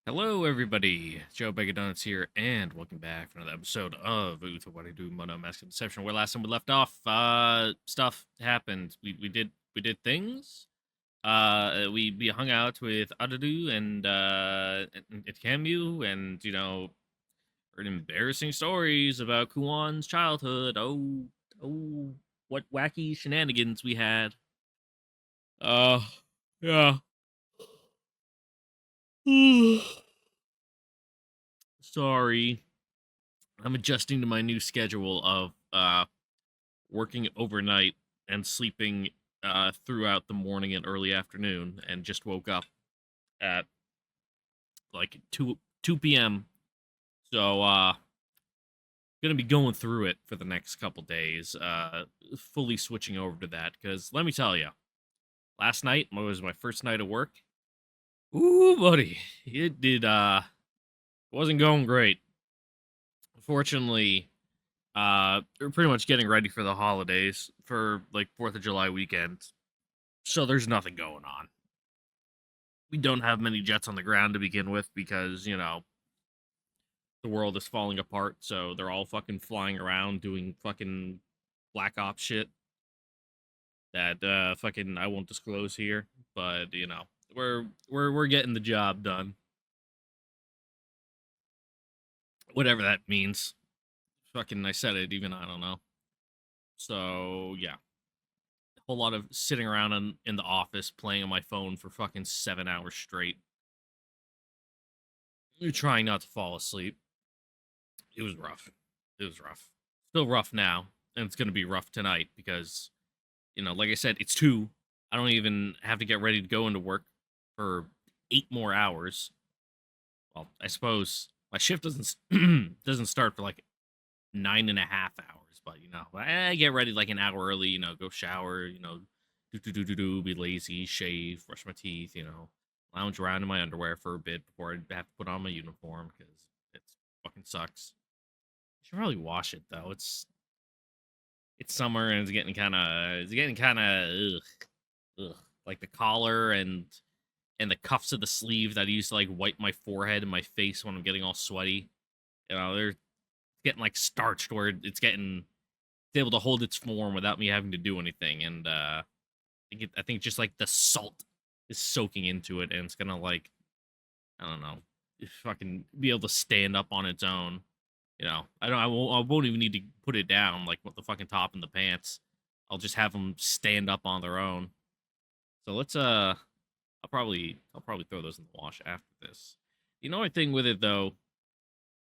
Hello, everybody. Joe Donuts here, and welcome back for another episode of Utawarerumono Mask of Deception. Where last time we left off, stuff happened. We did things. We hung out with Adadu and Camu, and heard embarrassing stories about Kuan's childhood. Oh, what wacky shenanigans we had. Uh, yeah. Sorry. I'm adjusting to my new schedule of working overnight and sleeping throughout the morning and early afternoon, and just woke up at like 2 p.m. So gonna be going through it for the next couple days, fully switching over to that, because let me tell you, last night was my first night of work. Ooh, buddy, it did wasn't going great. Fortunately, we're pretty much getting ready for the holidays for like 4th of July weekend. So there's nothing going on. We don't have many jets on the ground to begin with because, the world is falling apart. So they're all fucking flying around doing fucking Black Ops shit that fucking I won't disclose here, but we're getting the job done. Whatever that means. Fucking I said it, even I don't know. So yeah. A whole lot of sitting around in the office playing on my phone for fucking 7 hours straight. You're trying not to fall asleep. It was rough. It was rough. Still rough now, and it's gonna be rough tonight because, like I said, it's 2. I don't even have to get ready to go into work for 8 more hours. Well, I suppose my shift doesn't doesn't start for like 9.5 hours, but I get ready like an hour early. Go shower. Do be lazy, shave, brush my teeth. Lounge around in my underwear for a bit before I have to put on my uniform because it's fucking sucks. Should probably wash it though. It's summer and it's getting kind of ugh. Like the collar and the cuffs of the sleeve that I used to like wipe my forehead and my face when I'm getting all sweaty. They're getting like starched where it's able to hold its form without me having to do anything. And I think just like the salt is soaking into it, and it's gonna like, I don't know, fucking be able to stand up on its own. I won't even need to put it down like with the fucking top and the pants. I'll just have them stand up on their own. So I'll probably throw those in the wash after this. The only thing with it though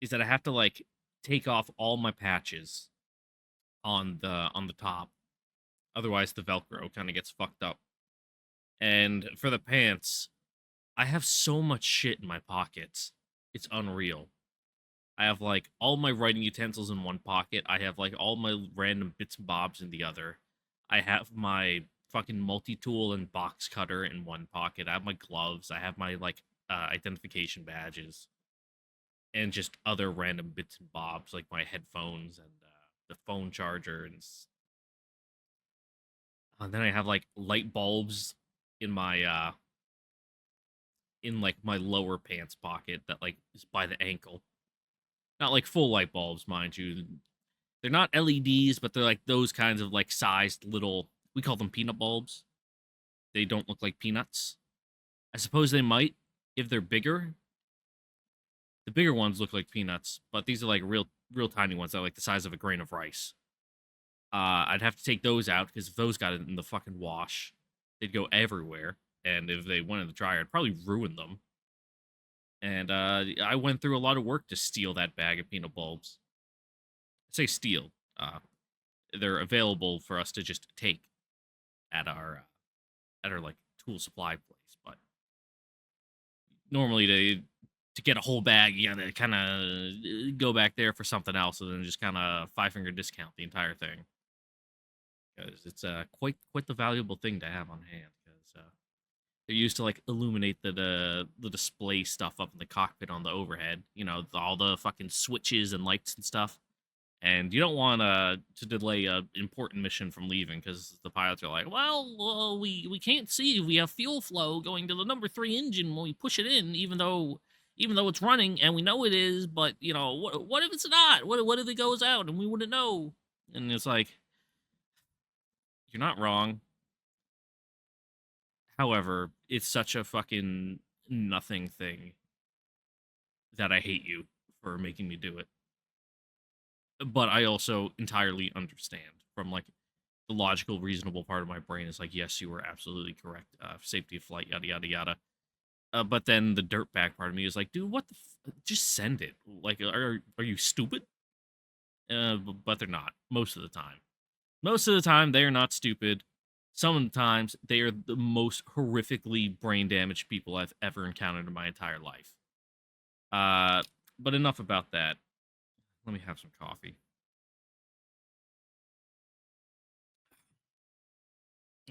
is that I have to like take off all my patches on the top. Otherwise the Velcro kind of gets fucked up. And for the pants, I have so much shit in my pockets. It's unreal. I have like all my writing utensils in one pocket. I have like all my random bits and bobs in the other. I have my fucking multi-tool and box cutter in one pocket. I have my gloves. I have my like identification badges and just other random bits and bobs like my headphones and the phone charger and then I have like light bulbs in my in like my lower pants pocket that like is by the ankle. Not like full light bulbs, mind you. They're not LEDs, but they're like those kinds of like sized little, we call them peanut bulbs. They don't look like peanuts. I suppose they might if they're bigger. The bigger ones look like peanuts, but these are like real tiny ones that are like the size of a grain of rice. I'd have to take those out because if those got in the fucking wash, they'd go everywhere. And if they went in the dryer, I'd probably ruin them. And I went through a lot of work to steal that bag of peanut bulbs. I say steal. They're available for us to just take at our like tool supply place. But normally to get a whole bag, you gotta kind of go back there for something else, and then just kind of 5 finger discount the entire thing because it's quite the valuable thing to have on hand because they're used to like illuminate the display stuff up in the cockpit on the overhead. All the fucking switches and lights and stuff. And you don't want to delay a important mission from leaving because the pilots are like, well, we can't see. We have fuel flow going to the number 3 engine when we push it in, even though even though it's running and we know it is, but you know, what if it's not? What if it goes out and we wouldn't know? And it's like, you're not wrong. However, it's such a fucking nothing thing that I hate you for making me do it. But I also entirely understand from like the logical, reasonable part of my brain is like, yes, you were absolutely correct. Safety of flight, yada yada yada. But then the dirtbag part of me is like, dude, what the? Just send it. Like, are you stupid? But they're not most of the time. Most of the time, they are not stupid. Sometimes they are the most horrifically brain damaged people I've ever encountered in my entire life. But enough about that. Let me have some coffee.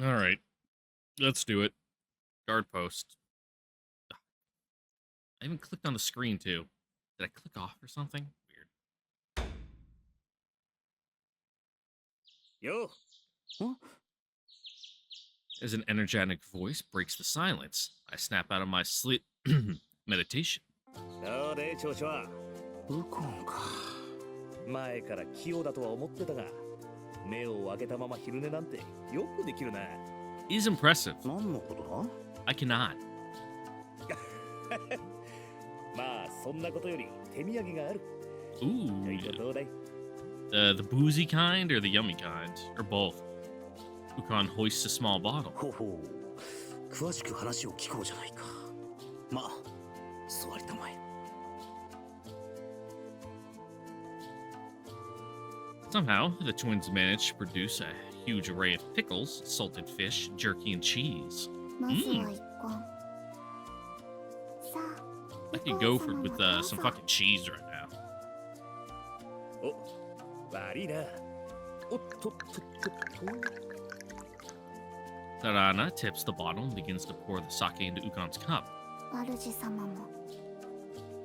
All right, let's do it. Guard post. I even clicked on the screen too. Did I click off or something? Weird. Yo. Huh? As an energetic voice breaks the silence, I snap out of my sleep meditation. どうで調子はウコンか。前から器用だとは思ってたが目を開けたまま昼寝なんてよくできるな He's impressive. 何のことだ I cannot. まあそんなことより手土産がある Ooh. ちょいとどうだい The boozy kind or the yummy kind? Or both? Ukon hoists a small bottle. ほほう。詳しく話を聞こうじゃないか。まあ、座りたまえ。Somehow, the twins manage to produce a huge array of pickles, salted fish, jerky, and cheese. まずは一貫。さあ、 I could go for with some fucking cheese right now. お悪いなおっとっとっとっと Tarana tips the bottle and begins to pour the sake into Ukon's cup. 主様も。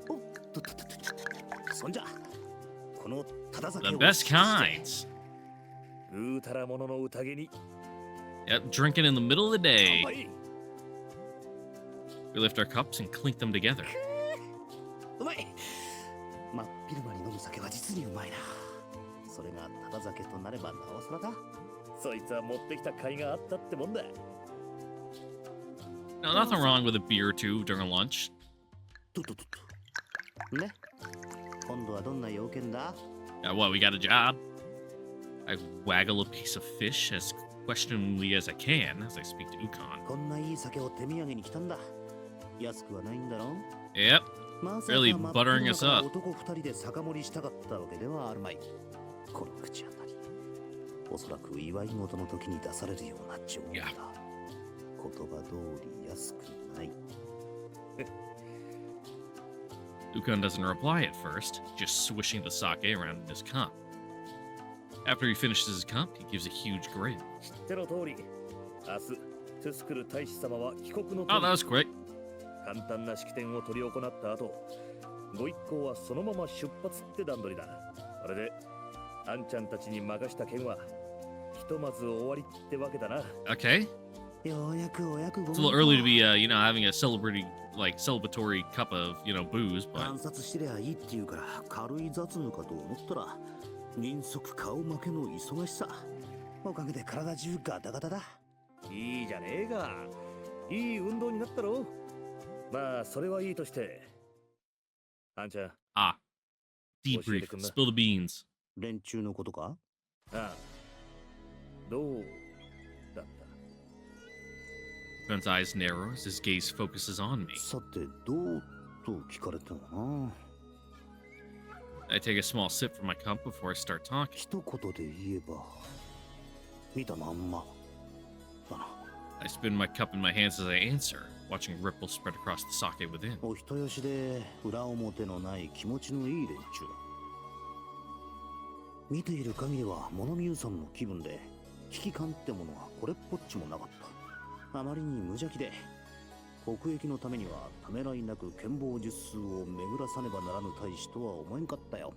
おっとっとっとっと。そんじゃ、このただ酒 The を best kinds. うーたらものの宴に Yep, drinking in the middle of the 乾 day. 杯 We lift our cups and clink them together. うまい。真っ昼間に飲む酒は実にうまいな。それがただ酒となればなおさらだ。そいつは持ってきた甲斐があったってもんだ Now, nothing wrong with a beer or two during lunch. とっとっとっと。ね。今度はどんな要件だ What, we got a job? I waggle a piece of fish as questioningly as I can as I speak to Ukon. こんないい酒を手土産に来たんだ。安くはないんだろ Yep, まさか Really 真っ buttering 昼間 us から up. 男二人で酒盛りしたかったわけではあるまい。この口当たり。おそらく祝い事の時に出されるような情報だ。いや言葉通り安くない。 Ukon doesn't reply at first, just swishing the sake around in his cup. After he finishes his cup, he gives a huge grin. 知っての通り明日トゥスクル大使様は帰国の Oh, that was quick. 簡単な式典を執り行った後ご一行はそのまま出発って段取りだこれであんちゃんたちに任した件はひとまず終わりってわけだな Okay. ようやくお役御 It's a little early to be, having a celebratory cup of, booze, 観 but 察してりゃいいっていうから軽い雑務かと思ったら人足顔負けの忙しさおかげで体中ガタガタだいいじゃねえかいい運動になったろまあそれはいいとしてあんちゃん debrief. Bullshit. Spill the beans. 連中のことかああどうだった Ukon's eyes narrow as his gaze focuses on me. さてどうと聞かれてもな I take a small sip from my cup before I start talking. 一言で言えば見たまんまだな I spin my cup in my hands as I answer, watching ripples spread across the sake within. お人よしで裏表のない気持ちのいい連中だ見ている限りは物見湯さんの気分で危機感ってものはこれっぽっちもなかったあまりに無邪気で国益のためにはためらいなく剣謀術数を巡らさねばならぬ大使とは思えんかったよ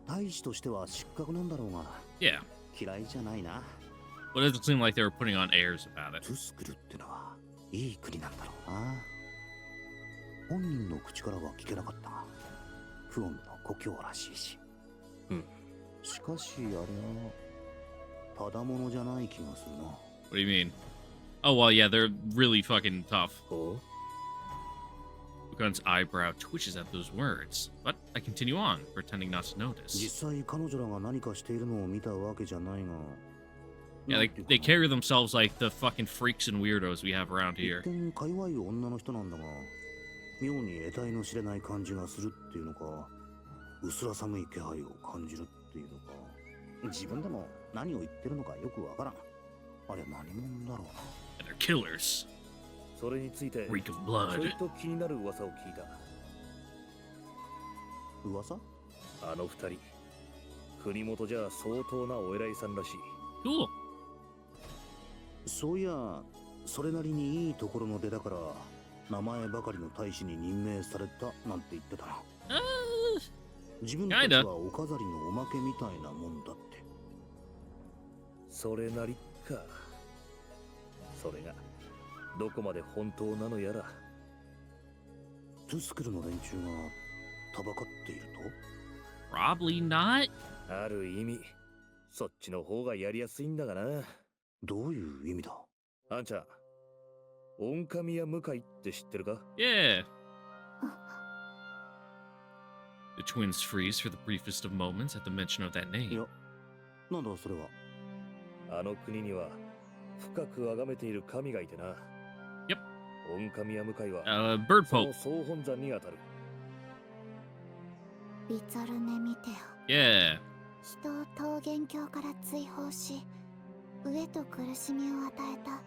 大使としては失格なんだろうが Yeah, 嫌いじゃないな but it doesn't seem like they were putting on airs about it. トゥスクルってのはいい国なんだろうな本人の口からは聞けなかったが、不穏の故郷らしいし。しかしあれはただものじゃない気がするな。 What do you mean? Oh, well, yeah, they're really fucking tough. お Ukon's eyebrow twitches at those words, but I continue on, pretending not to notice. 実際彼女らが何かしているのを見たわけじゃないが、 Yeah, they carry themselves like the fucking freaks and weirdos we have around 一 here. 見か弱い女の人なんだが、妙に得体の知れない感じがするっていうのか、薄ら寒い気配を感じるっていうのか、自分でも何を言ってるのかよくわからん。あれは何者だろうな。 And they're killers. それについて Reek of ちょ blood. いと気になる噂を聞いた。噂？あの二人、国元じゃ相当なお偉いさんらしい。 Cool. そういや、それなりにいいところの出だから名前ばかりの大使に任命されたなんて言ってたな。自分たちはお飾りのおまけみたいなもんだって。それなりか。それがどこまで本当なのやら。トゥスクルの連中がたばかっている Probably not. ある意味、そっちの方がやりやすいんだがな。と？どういう意味だ？あんちゃん、オ神や向井って知ってるか？ Yeah. The twins freeze for the briefest of moments at the mention of that い name. や、なんだそれは。あの国には深く崇めている神がいてな。Yep. オ神や向井は Bird その Pope. 総本山にあたる。ビザルネミテア。 Yeah. 人を桃源郷から追放し、飢えと苦しみを与えた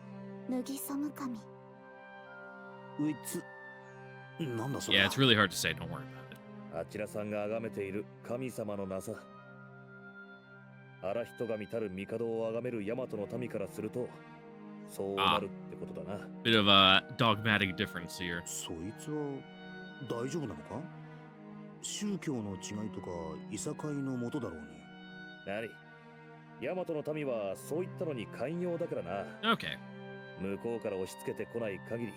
脱ぎそむ神。ウィッツ、なんだそれ Yeah, は。 it's really hard to say. Don't worry about it. あちらさんが崇めている神様の名さ。荒人神たる帝を崇める大和の民からすると、そうなるってことだな。Bit of a dogmatic difference here. そいつは大丈夫なのか？宗教の違いとかいさかいのもとだろうに。何？大和の民はそういったのに寛容だからな。 Okay. 向こうから押し付けてこない限り、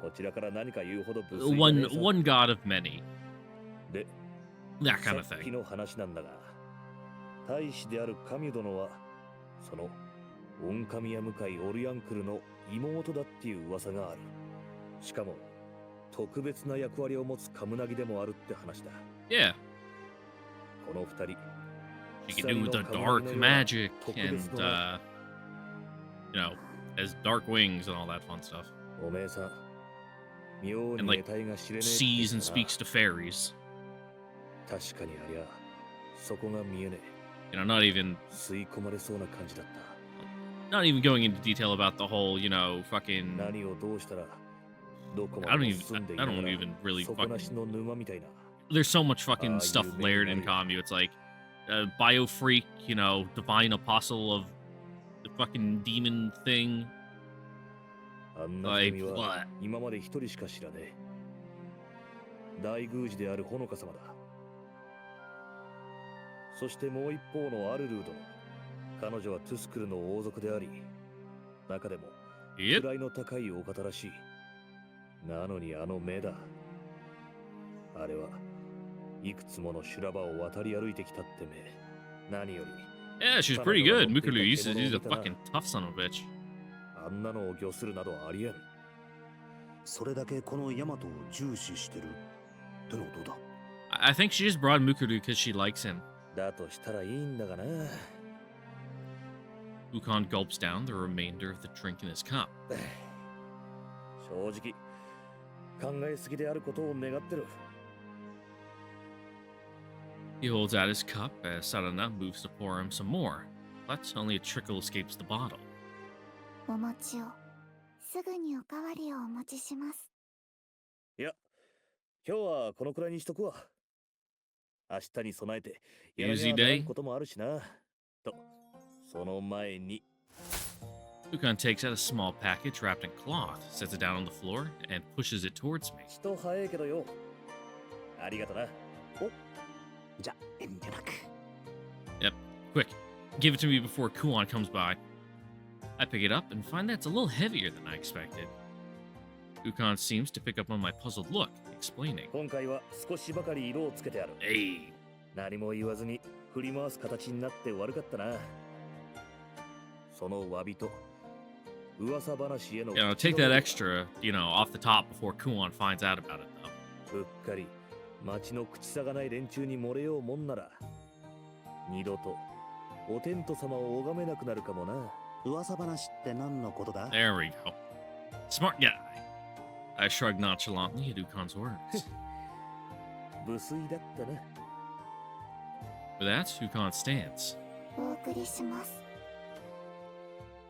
こちらから何か言うほど無粋じゃね One えさ。 one god of many. で、 That kind of さっき thing. の話なんだが、大使である神殿は、その御神や向かいオリアンクルの妹だっていう噂がある。しかも、特別な役割を持つカムナギでもあるって話だ。 Yeah. この二人、 She can do the dark magic and has dark wings and all that fun stuff. おめえさん、妙 And に like 得体が知れねえって sees 言 and ってたな。 speaks to fairies. 確かにありゃ、そこが見えねえ。 Not even 吸い込まれそうな感じだった。 not even going into detail about the whole, fucking 何をどうしたらどこ I ま don't で even 進んでい I なが don't ら even really 底な fucking しの沼みたいな。 there's so much fucking Ah, stuff you layered made in me. Commu. It's like a bio freak, divine apostle of the fucking demon thing. あんな Like 君は what? 今まで一人しか知らねえ。大宮司であるほのか様だ。そしてもう一方のアルルー殿。彼女はトゥスクルの王族であり、中でも Yep. 位の高いお方らしい。なのにあの目だ。あれはいくつもの修羅場を渡り歩いてきたって目。何より Yeah, she's pretty good. Mukulu, he's a fucking tough son of a bitch. あんなのを御するなどありえん。それだけこのヤマトを重視してるってのはどうだ？ I think she just brought Mukulu because she likes him. だとしたらいいんだがな。 Ukon gulps down the remainder of the drink in his cup. 正直考えすぎであることを願ってる。 He holds out his cup as Sarana moves to pour him some more, but only a trickle escapes the bottle. お餅をすぐにおかわりをお持ちします。いや、今日はこのくらいにしとくわ。明日に備えてやらにゃならんこともあるしな。と、その前に。 Ukon takes out a small package wrapped in cloth, sets it down on the floor, and pushes it towards me. 人早いけどよ。ありがとな。じゃ、遠慮なく。 Yep, quick, give it to me before Kuon comes by. I pick it up and find that it's a little heavier than I expected. Ukon seems to pick up on my puzzled look, explaining. 今回は少しばかり色をつけてある。 Hey. 何も言わずに振り回す形になって悪かったな。その詫びと噂話への Take that extra, off the top before Kuon finds out about it, though. うっかり町の口さがない連中に漏れようもんなら二度とお天道様を拝めなくなるかもな。噂話って何のことだ？ There we go. Smart guy. I shrugged nonchalantly at Ukon's words. 無粋だったな。 With that, Ukon stands. お送りします。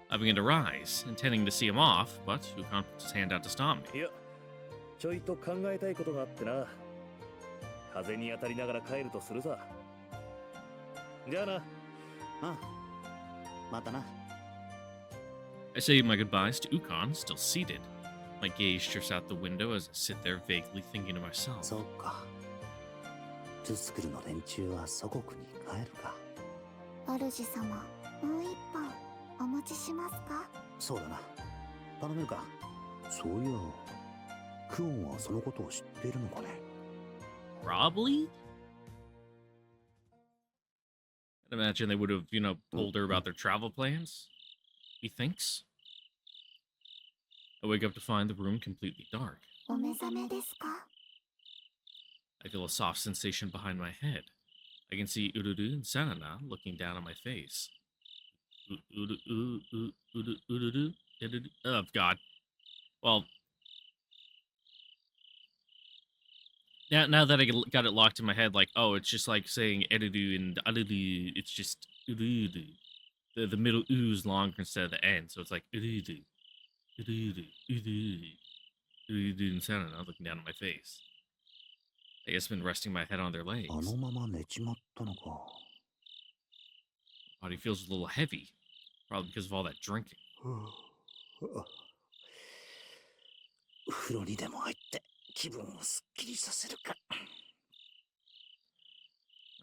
I begin to rise, intending to see him off, but Ukon puts his hand out to stop me. いや、ちょいと考えたいことがあってな。風に当たりながら帰るとするさ。じゃあな。ああ、またな。 I say my goodbyes to Ukon, still seated. My gaze drifts out the window as I sit there vaguely thinking to myself. そうか。トゥスクルの連中は祖国に帰るか。主様、もう一本お持ちしますか？そうだな。頼めるか。そういや、クオンはそのことを知っているのかね。 Probably? I'd imagine they would have, told her about their travel plans. He thinks. I wake up to find the room completely dark. お目覚めですか？ I feel a soft sensation behind my head. I can see Ururu and Sanana looking down on my face. Oh, God. Well, now that I got it locked in my head, it's just like saying Erudu and Arudu. It's just Urudu. The middle oo's longer instead of the end, so it's like Urudu, Urudu, Urudu, Urudu and Sanana looking down on my face. I guess I've been resting my head on their legs. あのまま寝ちまったのか。 Body feels a little heavy, probably because of all that drinking. 風呂にでも入って気分をすっきりさせるか。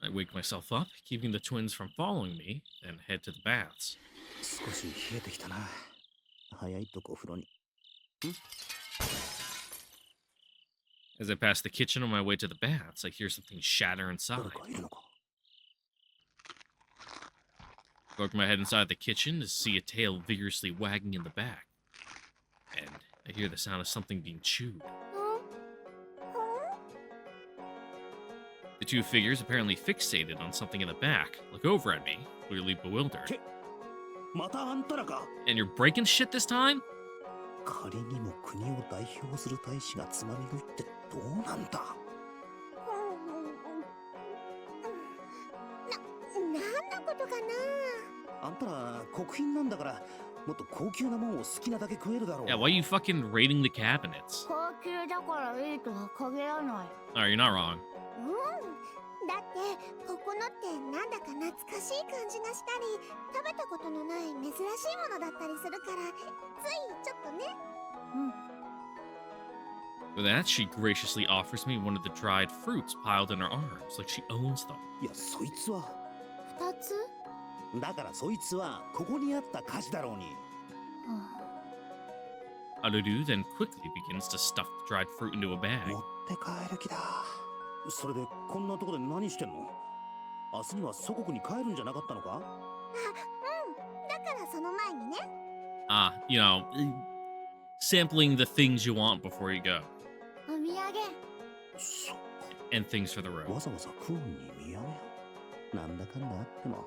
I wake myself up, keeping the twins from following me, and head to the baths. 少し冷えてきたな。早いとこ風呂に。 As I pass the kitchen on my way to the baths, I hear something shatter inside. 誰かいるのか。 I poke my head inside the kitchen to see a tail vigorously wagging in the back. And I hear the sound of something being chewed. The two figures, apparently fixated on something in the back, look over at me, clearly bewildered. またあんたらか。 And you're breaking shit this time? 仮にも国を代表する大使がつまみ食いってどうなんだ。なんのことかな。あんたら国賓なんだからもっと高級なもんを好きなだけ食えるだろう。 Yeah, why are you fucking raiding the cabinets? 高級だからいいとは限らない。 Alright, you're not wrong. だってここのってなんだか懐かしい感じがしたり食べたことのない珍しいものだったりするからついちょっとね。With that, she graciously offers me one of the dried fruits piled in her arms, like she owns them. いやそいつは。二つ？だからそいつはここにあった菓子だろうに。Arudu then quickly begins to stuff the dried fruit into a bag. 持って帰る気だ。それでこんなとこで何してんの？明日には祖国に帰るんじゃなかったのか？だからその前にね。Sampling the things you want before you go. お土産。そっか。 And things for the わ road. ざわざクオンに土産を。なんだかんだあっても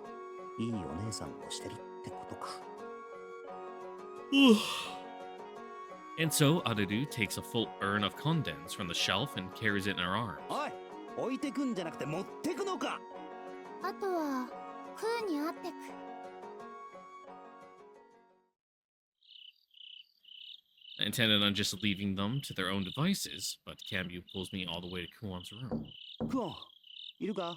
いいお姉さんをしてるってことか。And so Arudu takes a full urn of condense from the shelf and carries it in her arms. おい、置いてくんじゃなくて持ってくのか。あとは食うにあってく。 I intended on just leaving them to their own devices, but Kambu pulls me all the way to Kuon's room. クオン、いるか？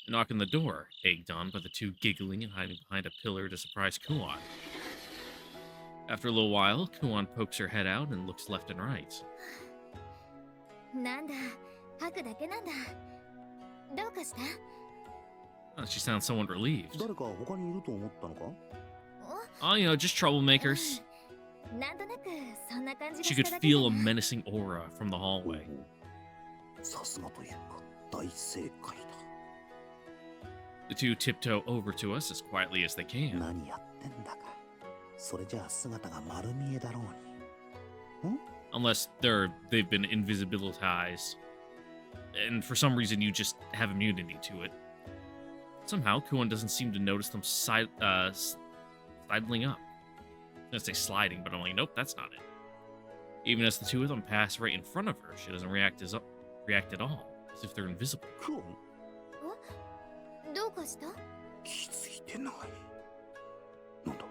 I knock on the door, egged on by the two giggling and hiding behind a pillar to surprise Kuon. After a little while, Kuon pokes her head out and looks left and right. なんだ、吐くだけなんだ。どうかした？ She sounds somewhat relieved. 誰か他にいると思ったのか？ Oh, just troublemakers. なんとなく She could feel a menacing aura from the hallway. さすがというか大正解 The two tiptoe over to us as quietly as they だ can. 何やってんだかそれじゃあ姿が丸見えだろうに Unless they've been invisibilized. And for some reason you just have immunity to it. Somehow, Kuon doesn't seem to notice them sidling up. I was gonna say sliding, but I'm like, nope, that's not it. Even as the two of them pass right in front of her, she doesn't react at all, as if they're invisible. クオンどうかした？気づいてないなんだ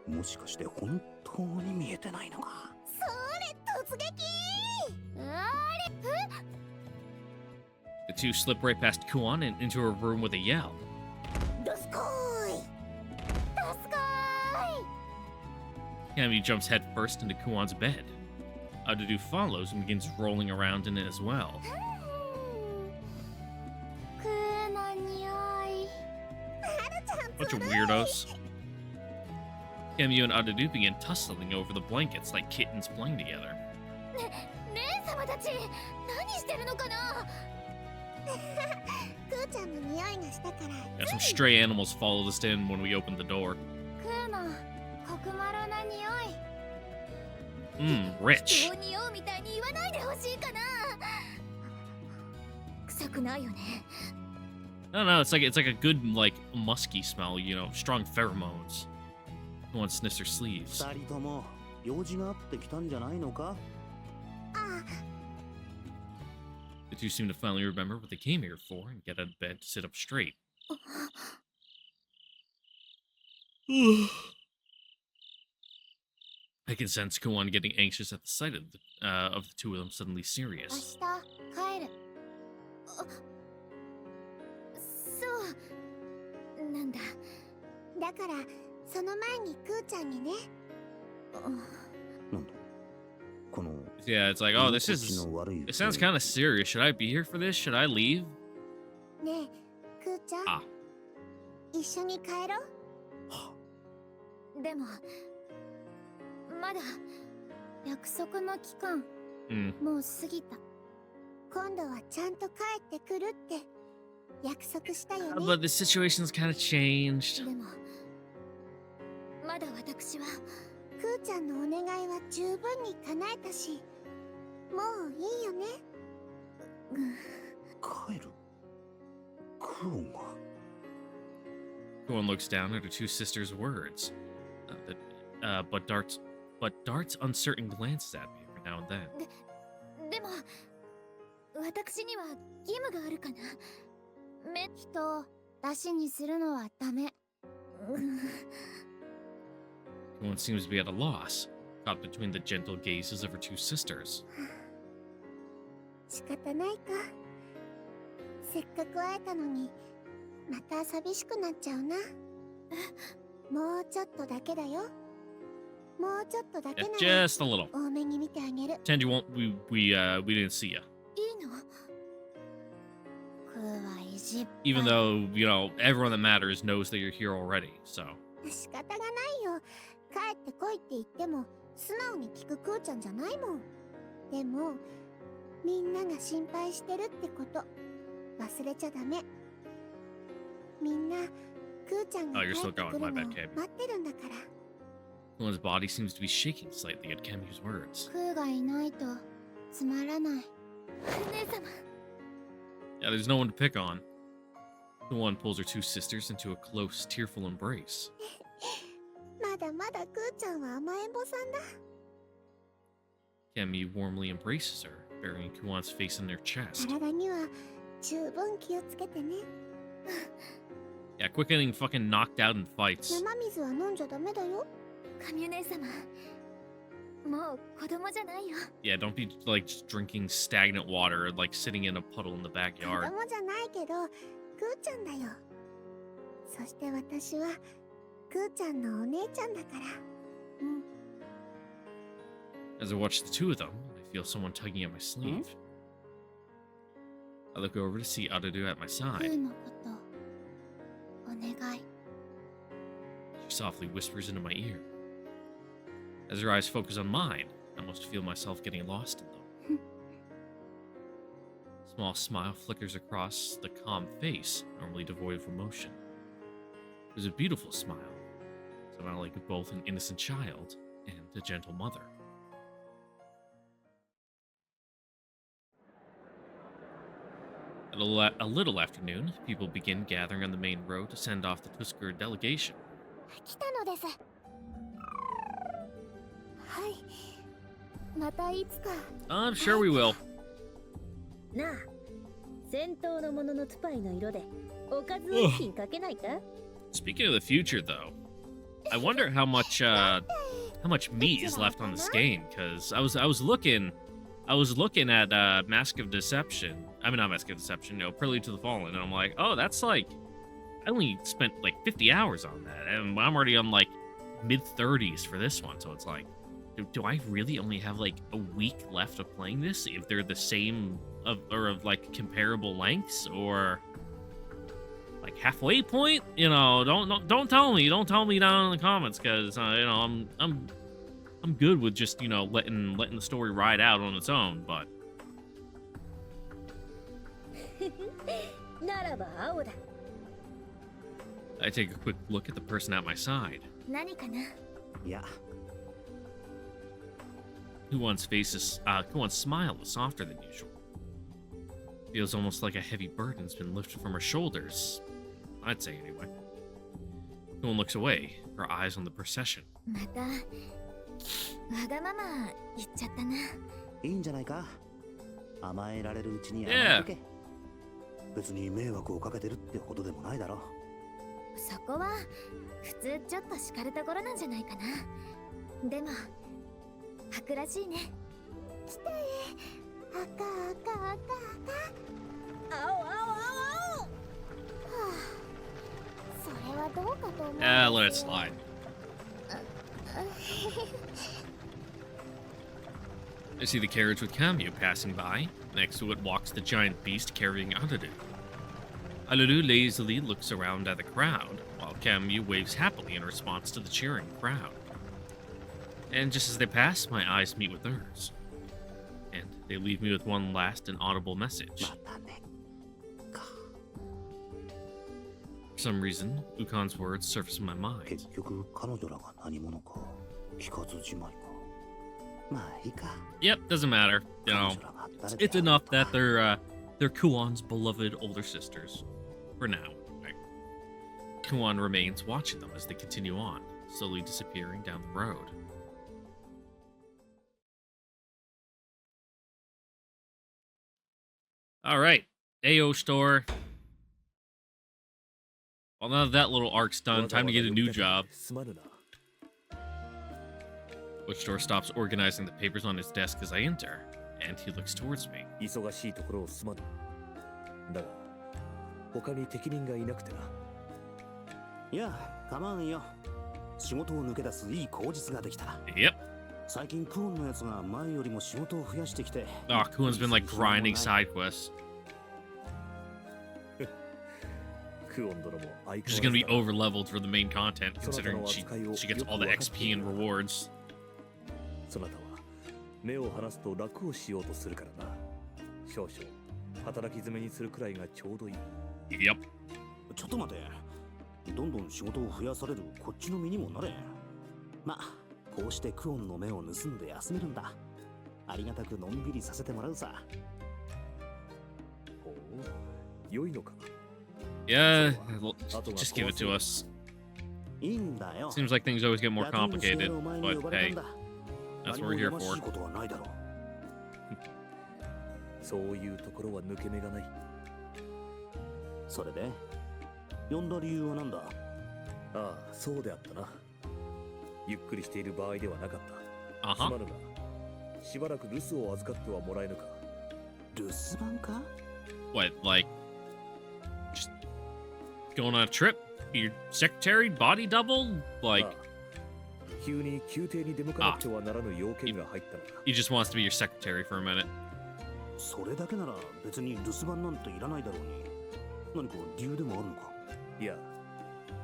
もしかして本当に見えてないのかそれ突撃！あれ？ The two slip right past Kuon and into her room with a yell. どすこーい！どすこーい！ Cammy jumps headfirst into Kuon's bed. Adudu follows and begins rolling around in it as well. クーの匂い。はるちゃん Bunch ず of るい。 weirdos. Cammy and Adudu begin tussling over the blankets like kittens playing together. 姉様たち何してるのかな？クーちゃんの匂いがしたから Yeah, some stray animals followed us in when we opened the door. クーのコクマロな匂い。 Rich. 人を匂うみたいに言わないでほしいかな。臭くないよね。 No, it's like a good like musky smell, you know, strong pheromones. Kuon sniffs her sleeves. 二人とも用事があって来たんじゃないのかあ、 The two seem to finally remember what they came here for and get out of bed to sit up straight. I can sense Kuon getting anxious at the sight of the two of them suddenly 明 serious. 日帰る。あ、そうなんだ。だからその前にクーちゃんにね。なんだこの Yeah, it's like, oh, 居心地の悪い it sounds kind of serious. Should I be here for this? Should I leave? ねえ、クーちゃん。あ一緒に帰ろう。でもまだ約束の期間 もう過ぎた。今度はちゃんと帰ってくるって約束したよね。 But the situation's kind of changed. でもまだ私はクーちゃんのお願いは十分に叶えたし、もういいよね。帰るクオンが Kuon looks down at her two sisters' words, but darts uncertain glances at me every now and then. でも私には義務があるかな。人を出しにするのはダメ。 Kuon seems to be at a loss, caught between the gentle gazes of her two sisters. 仕方ないか。せっかく会えたのにまた寂しくなっちゃうな。もうちょっとだけだよ。もうちょっとだけ Yeah, なら just a little. 多めに見てあげる。 Pretend you won't. We didn't see you. いいの？クーは意地っぱい。 Even though everyone that matters knows that you're here already. So 仕方がないよ。帰ってこいって言っても素直に聞くクーちゃんじゃないもん。でもみんなが心配してるってこと忘れちゃダメ。みんなクーちゃんが Oh, 帰 you're っ still て going. くる My の bad, を Kate. 待ってるんだから。 Kuon's body seems to be shaking slightly at Kemyu's words. クーがいないとつまらない。姉様。 Yeah, there's no one to pick on. Kuon pulls her two sisters into a close, tearful embrace. まだまだクーちゃんは甘えん坊さんだ。 Kemyu warmly embraces her, burying Kuon's face in their chest. 体には十分気をつけてね。 Yeah, quit getting fucking knocked out in fights. 生水は飲んじゃダメだよ。神姉様。もう子供じゃないよ。 Yeah, don't be like just drinking stagnant water or like sitting in a puddle in the 子 backyard. 供じゃないけど、クーちゃんだよ。そして私はクーちゃんのお姉ちゃんだから。As I watch the two of them, I feel someone tugging at my sleeve. I look over to see Adudu at my ク side. ーのことお願い。 She softly whispers into my ear. As her eyes focus on mine, I almost feel myself getting lost in them. A small smile flickers across the calm face, normally devoid of emotion. It was a beautiful smile, somehow like both an innocent child and a gentle mother. At a little afternoon, people begin gathering on the main road to send off the Tusker delegation. 来たのです。はい。またいつか。I'm sure we will. なあ、戦闘のもののトゥパイの色でおかずを一品かけないか？ Speaking of the future, though, I wonder how much meat is left on this game. Because I was looking at Mask of Deception. I mean, not Mask of Deception, no, Prelude to the Fallen, and I'm like, oh, that's like, I only spent like 50 hours on that, and I'm already on like mid-30s for this one. So it's like, do I really only have like a week left of playing this? If they're the same or of like comparable lengths, or like halfway point, you know, don't tell me down in the comments, because you know, I'm good with just, you know, letting the story ride out on its own, but ならば青だ。 I take a quick look at the person at my side. 何かな？いや、 Kuon's smile was softer than usual. Feels almost like a heavy burden's been lifted from her shoulders. I'd say anyway. Kuon looks away, her eyes on the procession. またわがまま言っちゃったな。いいんじゃないか。甘えられるうちに甘えとけ。別に迷惑をかけてるってほどでもないだろ。そこは普通ちょっと叱るところなんじゃないかな。でも白らしいね。来たえ。赤赤赤赤。青青青青。はあ。それはどうかと思う。Let it slide. I see the carriage with Kamyu passing by. Next to it walks the giant beast carrying Alulu. Alulu lazily looks around at the crowd, while Kamyu waves happily in response to the cheering crowd. And just as they pass, my eyes meet with hers. And they leave me with one last inaudible message. またね。か。 For some reason, Ukon's words surface in my mind. 結局彼女らが何者か聞かずじまいか。まあいいか。 Yep, doesn't matter. You know, it's enough that they're Kuon's beloved older sisters. For now. Right. Kuon remains watching them as they continue on, slowly disappearing down the road. Alright, AO store. Well, now that little arc's done, time to get a new job. Bookstore stops organizing the papers on his desk as I enter, and he looks towards me. 忙しいところをすまぬ。だが他に適任がいなくてな。いや、構わんよ。仕事を抜け出すいい口実ができた。 Yep. 最近クオンのやつが前よりも仕事を増やしてきて。Oh, Kuon's been like grinding side quests. クオン殿も相変わらずだ。 She's gonna be over leveled for the main content, considering she gets all the XP and rewards. そなたは目を離すと楽をしようとするからな。少々働き詰めにするくらいがちょうどいい。Yep. ちょっと待て。どんどん仕事を増やされるこっちの身にもなれ。まあ、こうしてクオンの目を盗んで休めるんだ。ありがたくのんびりさせてもらうさ。ほう、良いのか。 Yeah, just give it to us. いいんだよ。 Seems like things always get more complicated, but hey, that's what we're here for. ことはないだろう。そういうところは抜け目がない。それで呼んだ理由は何だ。ああ、そうであったな。ゆっくりしている場合ではなかった。すまぬが、しばらく留守を預かってはもらえぬか。留守番か？ What, like, just going on a trip? Your secretary, body double? Like, 急に宮廷に出向かなくてはならぬ要件が入ったのだ。he just wants to be your secretary for a minute. それだけなら別に留守番なんていらないだろうに。何か理由でもあるのか？いや、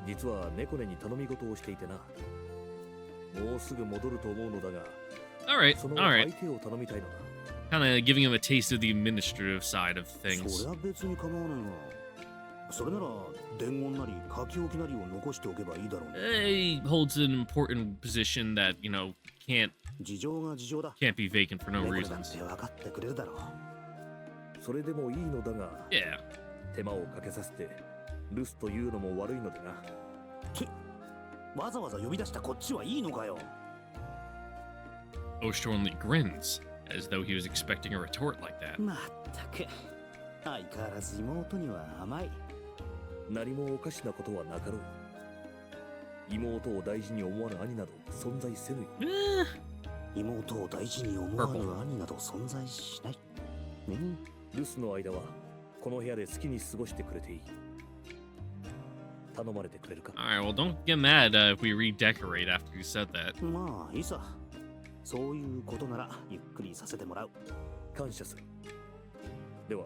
実は猫根に頼み事をしていてな。もうすぐ戻ると思うのだが、 Alright, その alright. 相手を頼みたいのだ。 Kind of giving him a taste of the administrative side of そ things. りゃ別に構わないが、それなら伝言なり書き置きなりを残しておけばいいだろうね。 He holds an important position that, you know, can't 事情が事情だ。 be vacant for no 猫だっ reasons. て分かってくれるだろう。それでもいいのだが、 Yeah. 手間をかけさせて留守というのも悪いのでな。わざわざ呼び出したこっちはいいのかよ。 Oshtor only grins, as though he was expecting a retort like that. まったく、相変わらず妹には甘い。何もおかしなことはなかろう。妹を大事に思わぬ兄など存在せぬよ。 Eh, 妹を大事に思わぬ兄など存在しない。ね、留守の間はこの部屋で好きに過ごしてくれていい。頼まれてくれるか。 Alright, well, don't get mad if we redecorate after you said that. まあいいさ。そういうことならゆっくりさせてもらう。感謝する。では、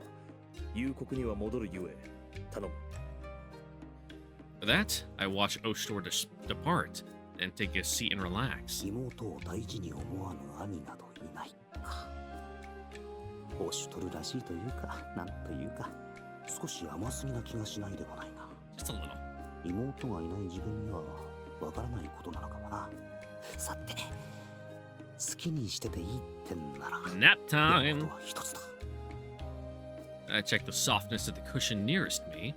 夕刻には戻るゆえ、頼む。 For that, I watch Oshtor depart and take a seat and relax. 妹を大事に思わぬ兄などいないか。オシュトルらしいというか、なんというか、少し甘すぎな気がしないでもないな。 Just a little. 妹がいない自分にはわからないことなのかもな。さて、好きにしてていいってんなら、 Nap やる time. ことは一つだ。 I check the softness of the cushion nearest me,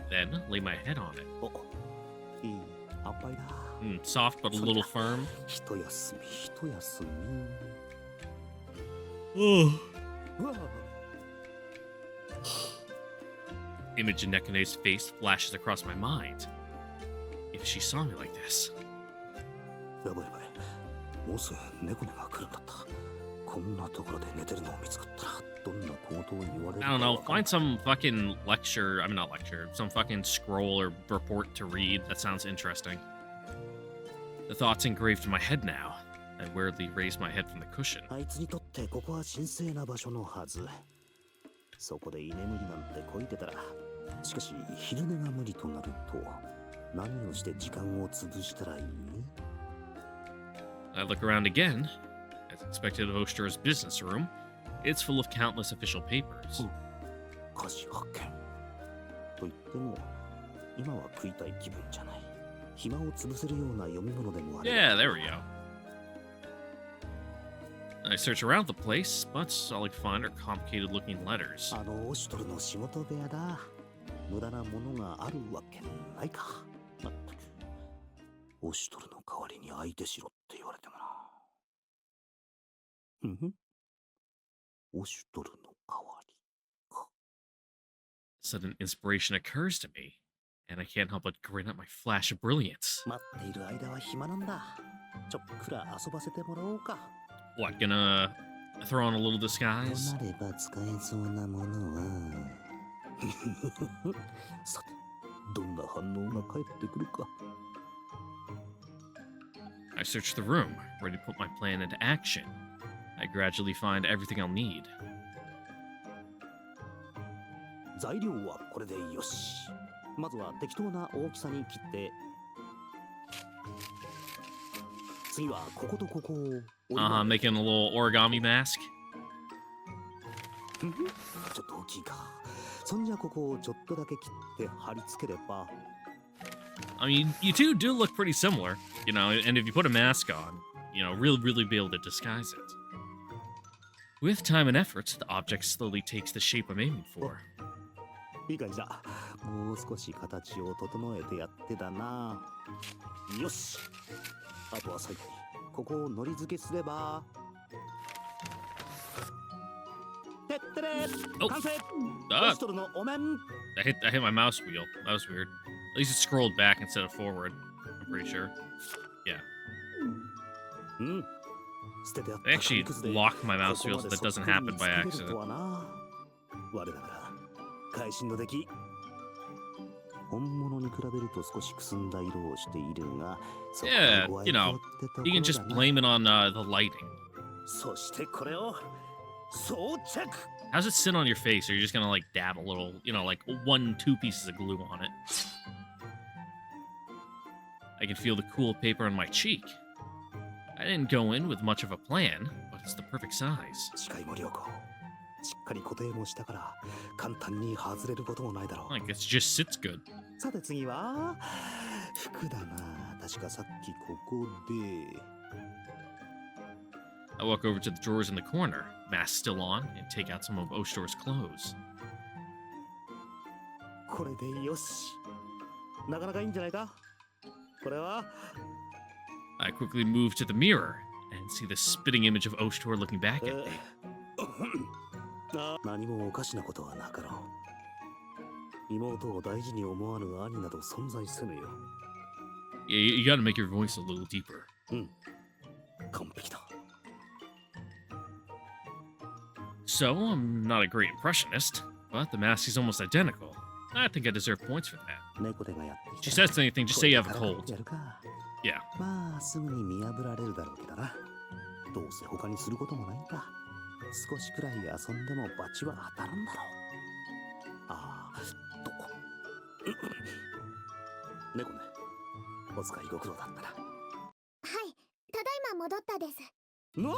then lay my head on it. お、いい塩梅だ。 Soft but a little firm. 一休み、一休み。 Oh. うわ、 Image of Nekane's face flashes across my mind. If she saw me like this. やばいやばい。もうすぐ猫が来るんだった。こんなところで寝てるのを見つかったら、どんな小言を言われるか I don't know, わかんない find some fucking lecture, I mean not lecture, some fucking scroll or report to read. That sounds interesting. The thoughts engraved in my head now. I weirdly raised my head from the cushion. あいつにとってここは神聖な場所のはず。そこで居眠りなんてこいてたら、しかし昼寝が無理となると、何をして時間を潰したらいい？ I look around again. As expected of Oshtor's business room, it's full of countless official papers. 歌詞発見。と言っても、今は食いたい気分じゃない。暇を潰せるような読み物でもある。 Yeah, there we go. I search around the place, but all I find are complicated looking letters. あのオシュトルの仕事部屋だ。無駄なものがあるわけないか。まったく。オシュトルの代わりに相手しろって言われてもな。ふふ。オシュトルの代わりか。 Sudden inspiration occurs to me, and I can't help but grin at my flash of brilliance. 待っている間は暇なんだ。ちょっくら遊ばせてもらおうか。 What, gonna throw on a little と disguise? なれば使えそうなものは。さて、どんな反応が返ってくるか。 I search the room, ready to put my plan into action. I gradually find everything I'll need. 材料はこれでよし。まずは適当な大きさに切って、次はこことここを折り曲げ Making a little origami mask. ちょっと大きいか。そんじゃここをちょっとだけ切って貼り付ければ。 I mean, you two do look pretty similar, you know, and if you put a mask on, you know, really be able to disguise it. With time and effort, the object slowly takes the shape I'm aiming for. いい感じだ。もう少し形を整えてやってだな。よし。あとは最後にここをのり付けすれば。てってれお完成。あオシトルのお面。 I hit my mouse wheel. That was weird. At least it scrolled back instead of forward. I'm pretty sure. Yeah. うん。捨ててあった I actually 紙くずで locked my mouse こ wheel こ so まで that doesn't そっくり happen に by 作れる accident. とはな。我ながら会心の出来。本物に比べると少しくすんだ色をしているが、そこが Yeah, ご愛 you know, 嬌ってとこ You can ろ just だな。 blame it on the lighting. そしてこれを装着。 How's it sit on your face? Or you're just gonna like dab a little, you know, like 2 pieces of glue on it. I can feel the cool paper on my cheek. I didn't go in with much of a plan, but it's the perfect size. 視界も良好。しっかり固定もしたから簡単に外れることもないだろう。 Like, it just sits good. さて次は服だな。確かさっきここで I walk over to the drawers in the corner, mask still on, and take out some of Oshtor's clothes. これでよし。なかなかいいんじゃないか。これは I quickly move to the mirror and see the spitting image of Oshtor looking back at me. 何もおかしなことはなかろう。妹を大事に思わぬ兄など存在せぬよ。 Yeah, you gotta make your voice a little deeper. 完璧だ。 So, I'm not a great impressionist, but the mask is almost identical. I think I deserve points for that. 猫手がやってき She た。 says anything, just say you have a これから cold. やるか。 Yeah. まあすぐに見破られるだろうけどな。どうせ他にすることもないんだ。少しくらい遊んでも罰は当たるんだろう。ああ、猫ね。お使いご苦労だったな。はい、ただいま戻ったです。なあ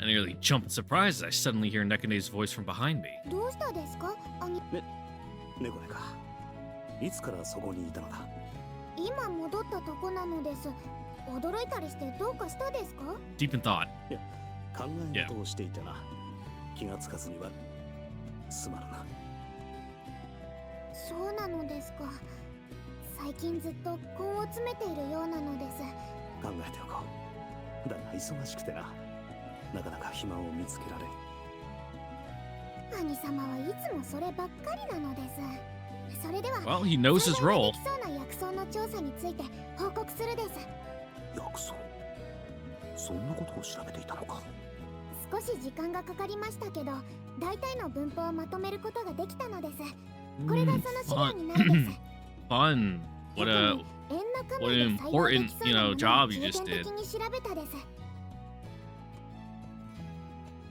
I nearly jump in surprise as I suddenly hear Nekane's voice from behind me. どうしたですか兄？猫ねか。いつからそこにいたのだ。今戻ったとこなのです。驚いたりしてどうかしたですか？ Deep in thought. 考え事をしていたな。気がつかずにはすまるな。そうなのですか。最近ずっと根を詰めているようなのです。考えておこう。だが忙しくてな。なかなか暇を見つけられん。兄様はいつもそればっかりなのです。それでは、 Well, he knows his 栽培 role. できそうな薬草の調査について報告するです。薬草。そんなことを調べていたのか。少し時間がかかりましたけど、大体の分布をまとめることができたのです。これがその資料になるです。 Fun. What a 縁の what an 神で栽培で important, きそう you な know, ものを job you 重 just 点 did. 的に調べたです。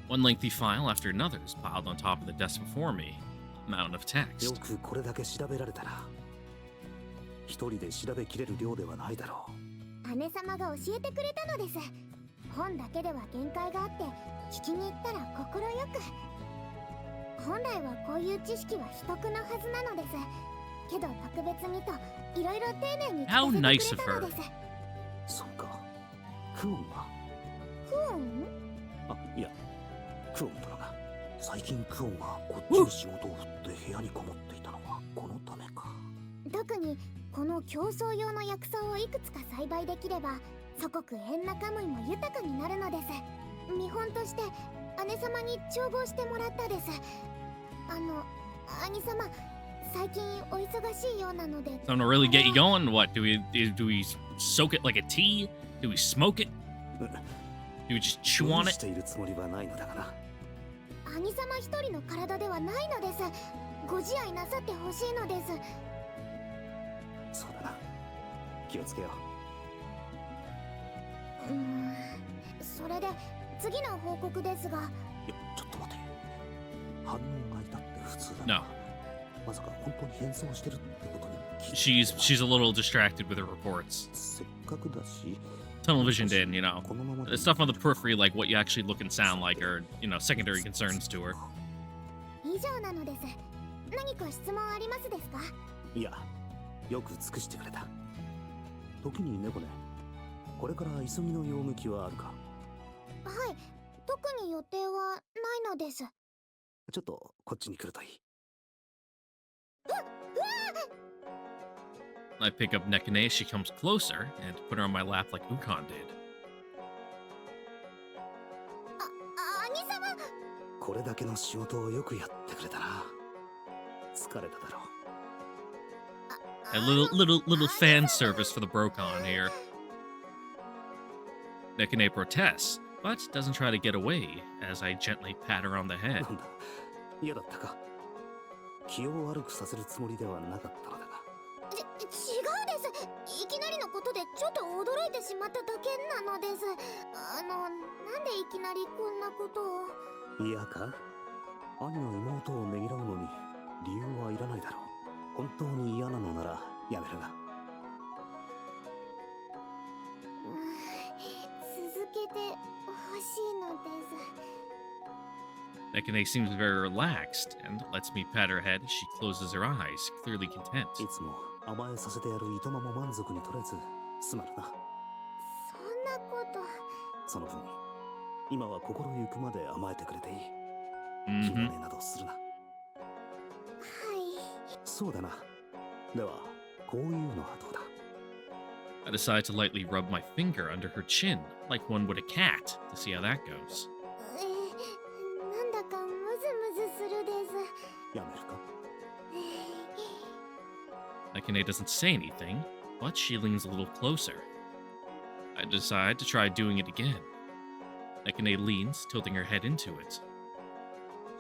One lengthy file after another is piled on top of the desk before me. A mountain of よ text. くこれだけ調べられたな。一人で調べきれる量ではないだろう。姉様が教えてくれたのです。本だけでは限界があって聞きに行ったら快く。本来はこういう知識は秘匿のはずなのです。けど特別にといろいろ丁寧に聞 How か nice せて of くれた her. のです。そうか。クオンが。クオン？あ、いや、クオン殿が。最近クオンがこっちの仕事を振って部屋にこもっていたのはこのためか。特にこの競争用の薬草をいくつか栽培できれば祖国エンナカムイも豊かになるのです。見本として姉様に調合してもらったです。兄様、最近お忙しいようなので。 So to really get you going, what do we soak it like a tea? Do we smoke it? Do we just chew 無 on 理 it? しているつもりはないのだがな。兄様一人の体ではないのです。ご自愛なさってほしいのです。そうだな。気をつけよそれで次の報告ですが。う。いや、ちょっと待て。反応がいたって普通だ No. な。まさか本当に変装してるってことに気づいた She's a little distracted with her reports. せっかくだし。 Tunnel visioned in, you know. このままで The stuff on the periphery, like what you actually look and sound like, are, you know, secondary concerns to her. 以上なのです。何か質問ありますですか？いや、よく尽くしてくれた。時に猫ね、これから急ぎの用向きはあるか？はい、特に予定はないのです。ちょっとこっちに来るといい。I pick up Nekane as she comes closer and put her on my lap like Ukon did. 兄様。これだけの仕事をよくやってくれたな。疲れただろう。A little fan service for the Brokon here. Nekane protests, but doesn't try to get away as I gently pat her on the head. なんだ、嫌だったか。気を悪くさせるつもりではなかったのだが。違うです。いきなりのことでちょっと驚いてしまっただけなのです。なんでいきなりこんなことを。嫌か？兄の妹をねぎらうのに理由はいらないだろう。本当に嫌なのならやめるが。Nekane seems very relaxed and lets me pat her head as she closes her eyes, clearly content. いつも甘えさせてやる糸間も満足に取れずすまるな。そんなこと。その分今は心ゆくまで甘えてくれていい。気 Mm-hmm. 兼ねなどするな。はい。そうだな。ではこういうのはどうだ。 I decide to lightly rub my finger under her chin, like one would a cat, to see how that goes. なんだかムズムズするです。やめるか。 Nekane doesn't say anything, but she leans a little closer. I decide to try doing it again. Nekane leans, tilting her head into it.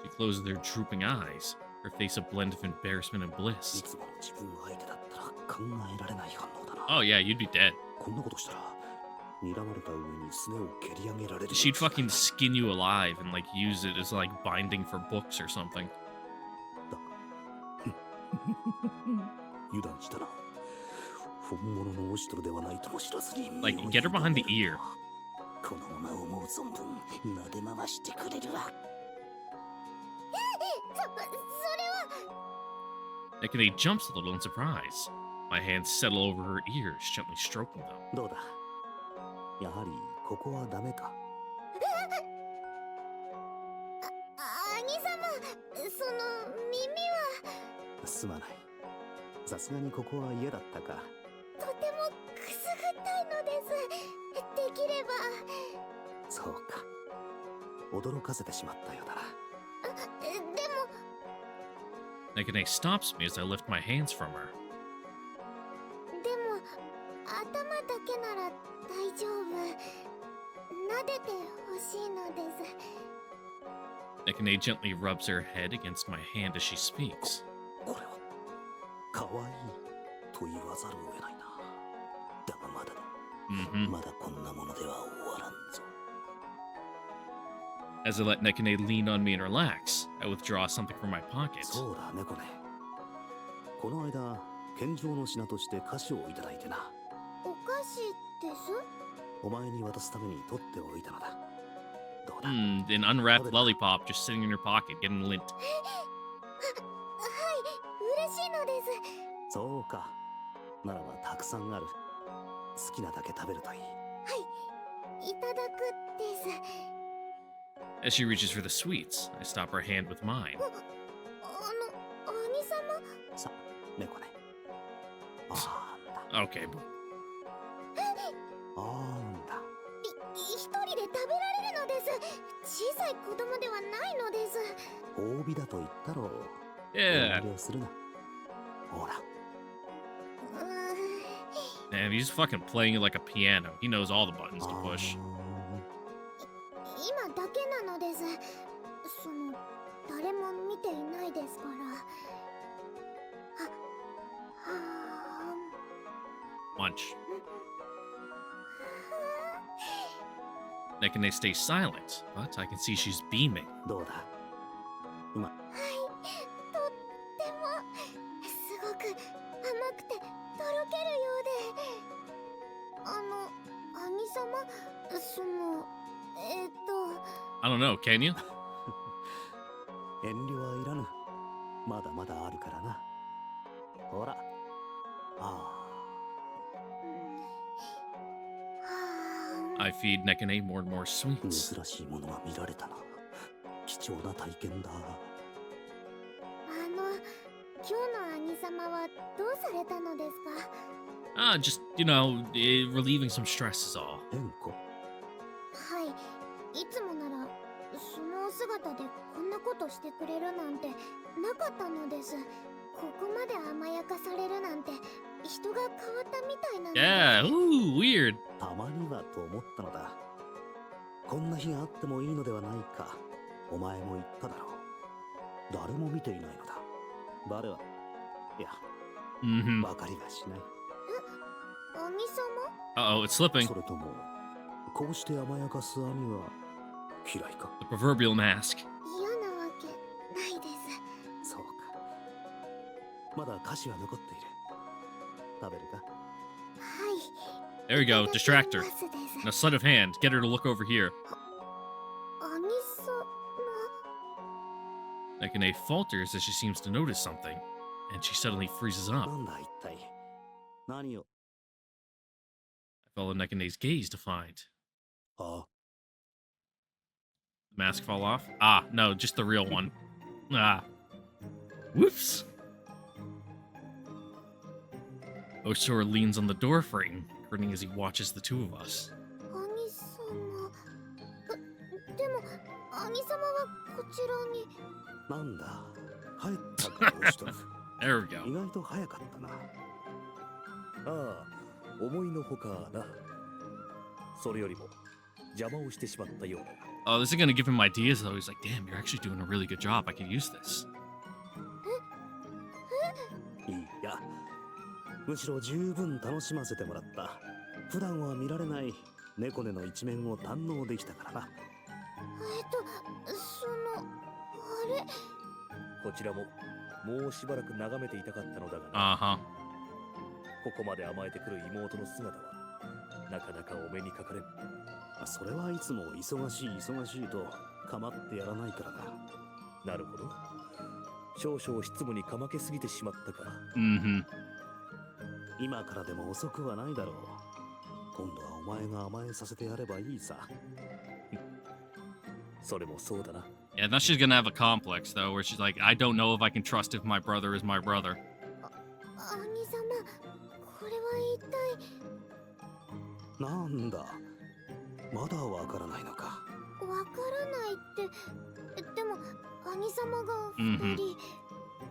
She closes her drooping eyes, her face a blend of embarrassment and い bliss. つもの自分相手だったら考えられない反応だな。 Oh yeah, you'd be dead. こんなことしたら睨まれた上にすねを蹴り上げられる。 She'd fucking skin you alive and like use it as like binding for books or something. 油断したな。本物のオシトルではないとも知らずに。 Like, get her behind the ear. このまま思う存分撫で回してくれるわ。それは。 Nekane jumps a little in surprise. My hands settle over her ears, gently stroking them. どうだ。やはりここはダメか。兄様、その耳は。すまない。さすがにここは嫌だったか。とてもくすぐったいのです。できれば。そうか。驚かせてしまったようだな。でも。 Nekane stops me as I lift my hands from her. でも頭だけなら大丈夫。撫でてほしいのです。 Nekane gently rubs her head against my hand as she speaks. これは可愛いと言わざるを得ないな。だがまだだ。 Mm-hmm. まだこんなものでは終わらんぞ。 As I let Nekane lean on me and relax, I withdraw something from my pocket. そうだ猫ね。この間献上の品として菓子をいただいてな。お菓子です。お前に渡すために取っておいたのだ。どうだ。 An unwrapped lollipop just sitting in her pocket, getting lint. はい、嬉しいのです。そうか。ならばたくさんある。好きなだけ食べるといい。はい、いただくです。 As she reaches for the sweets, I stop her hand with mine. 兄様。さ、猫ね。あーんだ。 Okay, あーんだ。一人で食べられるのです。小さい子供ではないのです。褒美だと言ったろう。 yeah. 遠慮するな。ほら。 Man, he's fucking playing it like a piano. He knows all the buttons to push. 今だけなのです。その誰も見ていないですから。Munch. Nekane stays silent, but I can see she's beaming. どうだ。今。はい、とってもすごく甘くてとろけるようで。兄様、そのI don't know, can you? 遠慮はいらぬ。まだまだあるからな。ほら。あ I feed Nekane more and more あ、 sweets. 珍しいものが見られたな。貴重な体験だ。今日の兄様はどうされたのですか？ Just, you know, relieving some stress is all. 変更。はい、いつもならそのお姿でこんなことしてくれるなんてなかったのです。ここまで甘やかされるなんて人が変わったみたいなので。 Yeah, ooh, weird. たまにはと思ったのだ。こんな日があってもいいのではないか。お前も言っただろう。誰も見ていないのだ。誰は、いや、 Mm-hmm. わかりはしない。兄様？ Uh-oh, it's slipping. それとも、こうして甘やかす兄は嫌いか。 The proverbial mask. 嫌なわけないです。そうか。まだ菓子は残っている。食べるか？はい。 There we go, いただき distract her. ますです。 Now, sleight of hand, get her to look over here. 兄様。Nekane falters as she seems to notice something, and she suddenly freezes な up. んだ一体。何を。 I follow Nekane's gaze to find. あ、 The mask fall off? Ah, no, just the real one. Ah. Whoops. Oshor leans on the door frame, grinning as he watches the two of us. 兄様。でも、兄様はこちらに。なんだ。帰ったか、オシトル。 There we go. 意外と早かったな。ああ、思いのほかな。それよりも邪魔をしてしまったようだが。 Oh, this is gonna give him ideas though. He's like, damn, you're actually doing a really good job. I could use this. いや、むしろ十分楽しませてもらった。普段は見られない猫根の一面を堪能できたからな。あれ。こちらももうしばらく眺めていたかったのだがな。 Uh huh. ここまで甘えてくる妹の姿はなかなかお目にかかれん。それはいつも忙しい忙しいと構ってやらないからな。なるほど。少々執務にかまけすぎてしまったか。 Mm-hmm. 今からでも遅くはないだろう。今度はお前が甘えさせてやればいいさ。それもそうだな。 Yeah, now she's gonna have a complex though, where she's like, I don't know if I can trust if my brother is my brother. 兄様、これは一体。なんだ。まだわからないのか。わからないって。でも、兄様が二人。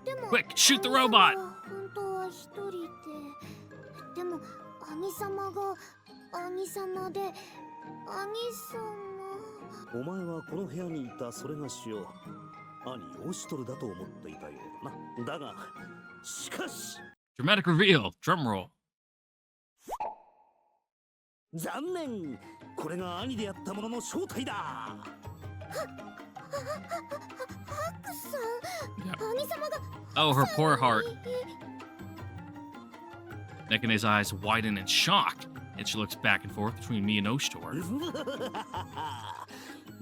でも、 Quick, shoot the 兄様 robot! は本当は一人で。でも、兄様が兄様で、兄様。 お前はこの部屋にいたそれがしを兄オシトルだと思っていたようだな。だがしかし Dramatic reveal. Drum roll. 残念。これが兄でやったものの正体だ。ハックさん、 Yeah. 兄様が。 Oh, her poor heart. Nekane's eyes widen in shock, and she looks back and forth between me and Oshtor.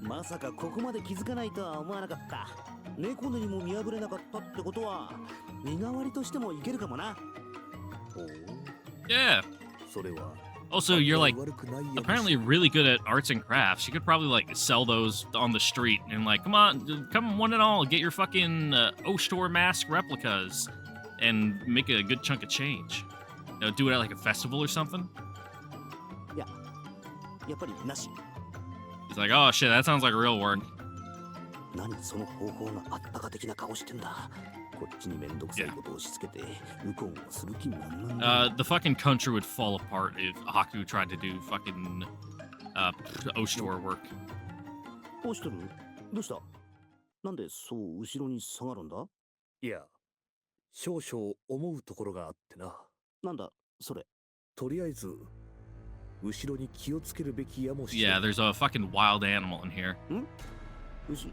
まさかここまで気づかないとは思わなかった。猫根にも見破れなかったってことは身代わりとしてもいけるかもな。おお、 Yeah. それは Also, you're like 悪くないやもし apparently really good at arts and crafts. You could probably like sell those on the street and like, come on, come one and all, get your fucking Oshtor mask replicas and make a good chunk of change. You know, do it at like a festival or something. やっぱりなし。 He's like, oh shit, that sounds like real work. 何その方法があったか的な顔してんだ。こっちにめんどくさいことを押し付けてウコンをする気満々だ。 The fucking country would fall apart if Haku tried to do fucking Oshtor work. どうしてる？どうした？なんでそう後ろに下がるんだ？いや、少々思うところがあってな。なんだそれ？とりあえず後ろに気をつけるべきやもしれ Yeah, ない。 there's a fucking wild animal in here. 牛？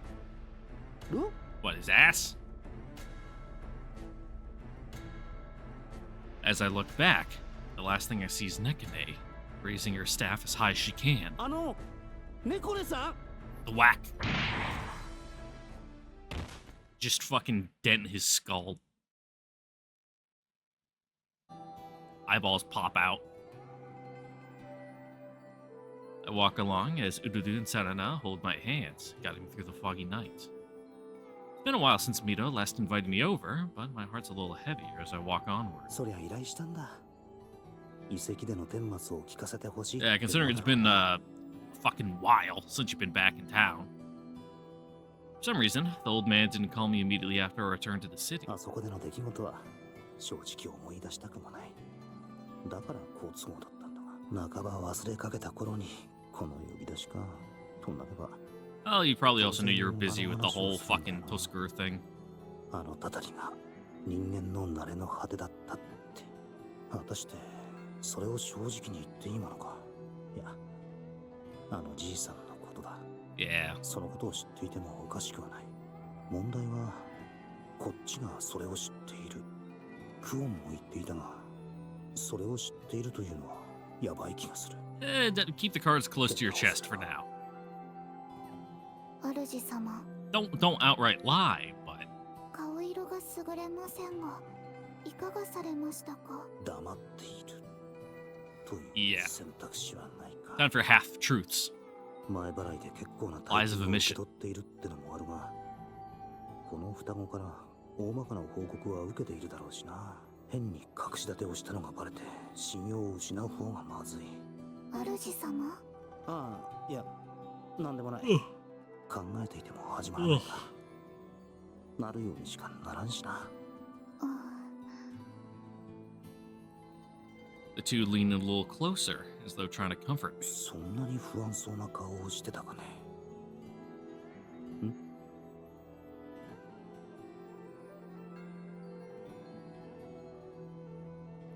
ろ？ What, his ass? As I look back, the last thing I see is Nekane, raising her staff as high as she can. 猫根さん？ The whack. Just fucking dent his skull. Eyeballs pop out. I walk along as Ududu and Sarana hold my hands, guiding me through the foggy night. It's been a while since Mito last invited me over, but my heart's a little heavier as I walk onward. そりゃ依頼したんだ。遺跡での顛末を聞かせてほしい。 Yeah, considering it's been a fucking while since you've been back in town. For some reason, the old man didn't call me immediately after our return to the city. あそこでの出来事は正直思い出したくもない。だから好都合だったんだが、半ば忘れかけた頃にこの呼び出しかとなれば。 Oh, you probably also knew you were busy with the whole fucking Toskuru thing. あのたたりが人間の慣れの果てだったって。果たしてそれを正直に言っていいものか。いや、あのじいさんのことだ。 Yeah. そのことを知っていてもおかしくはない。問題はこっちがそれを知っている。クオンも言っていたが、それを知っているというのはやばい気がする。Keep the cards close to your chest for now. 主様。 Don't outright lie, but 優れませんが、いかがされましたか？黙っているとい Yeah. う選択肢はないか。 Time for half truths. 前払いで結構な Lies 大 of 金を omission. 受け取っているってのもあるが、この双子から大まかな報告は受けているだろうしな。変に隠し立てをしたのがバレて信用を失う方がまずい。主様。ああ、いや、なんでもない。考えていても始まらないか。なるようにしかならんしな。The two lean a little closer, as though trying to comfort me. そんなに不安そうな顔をしてたかね。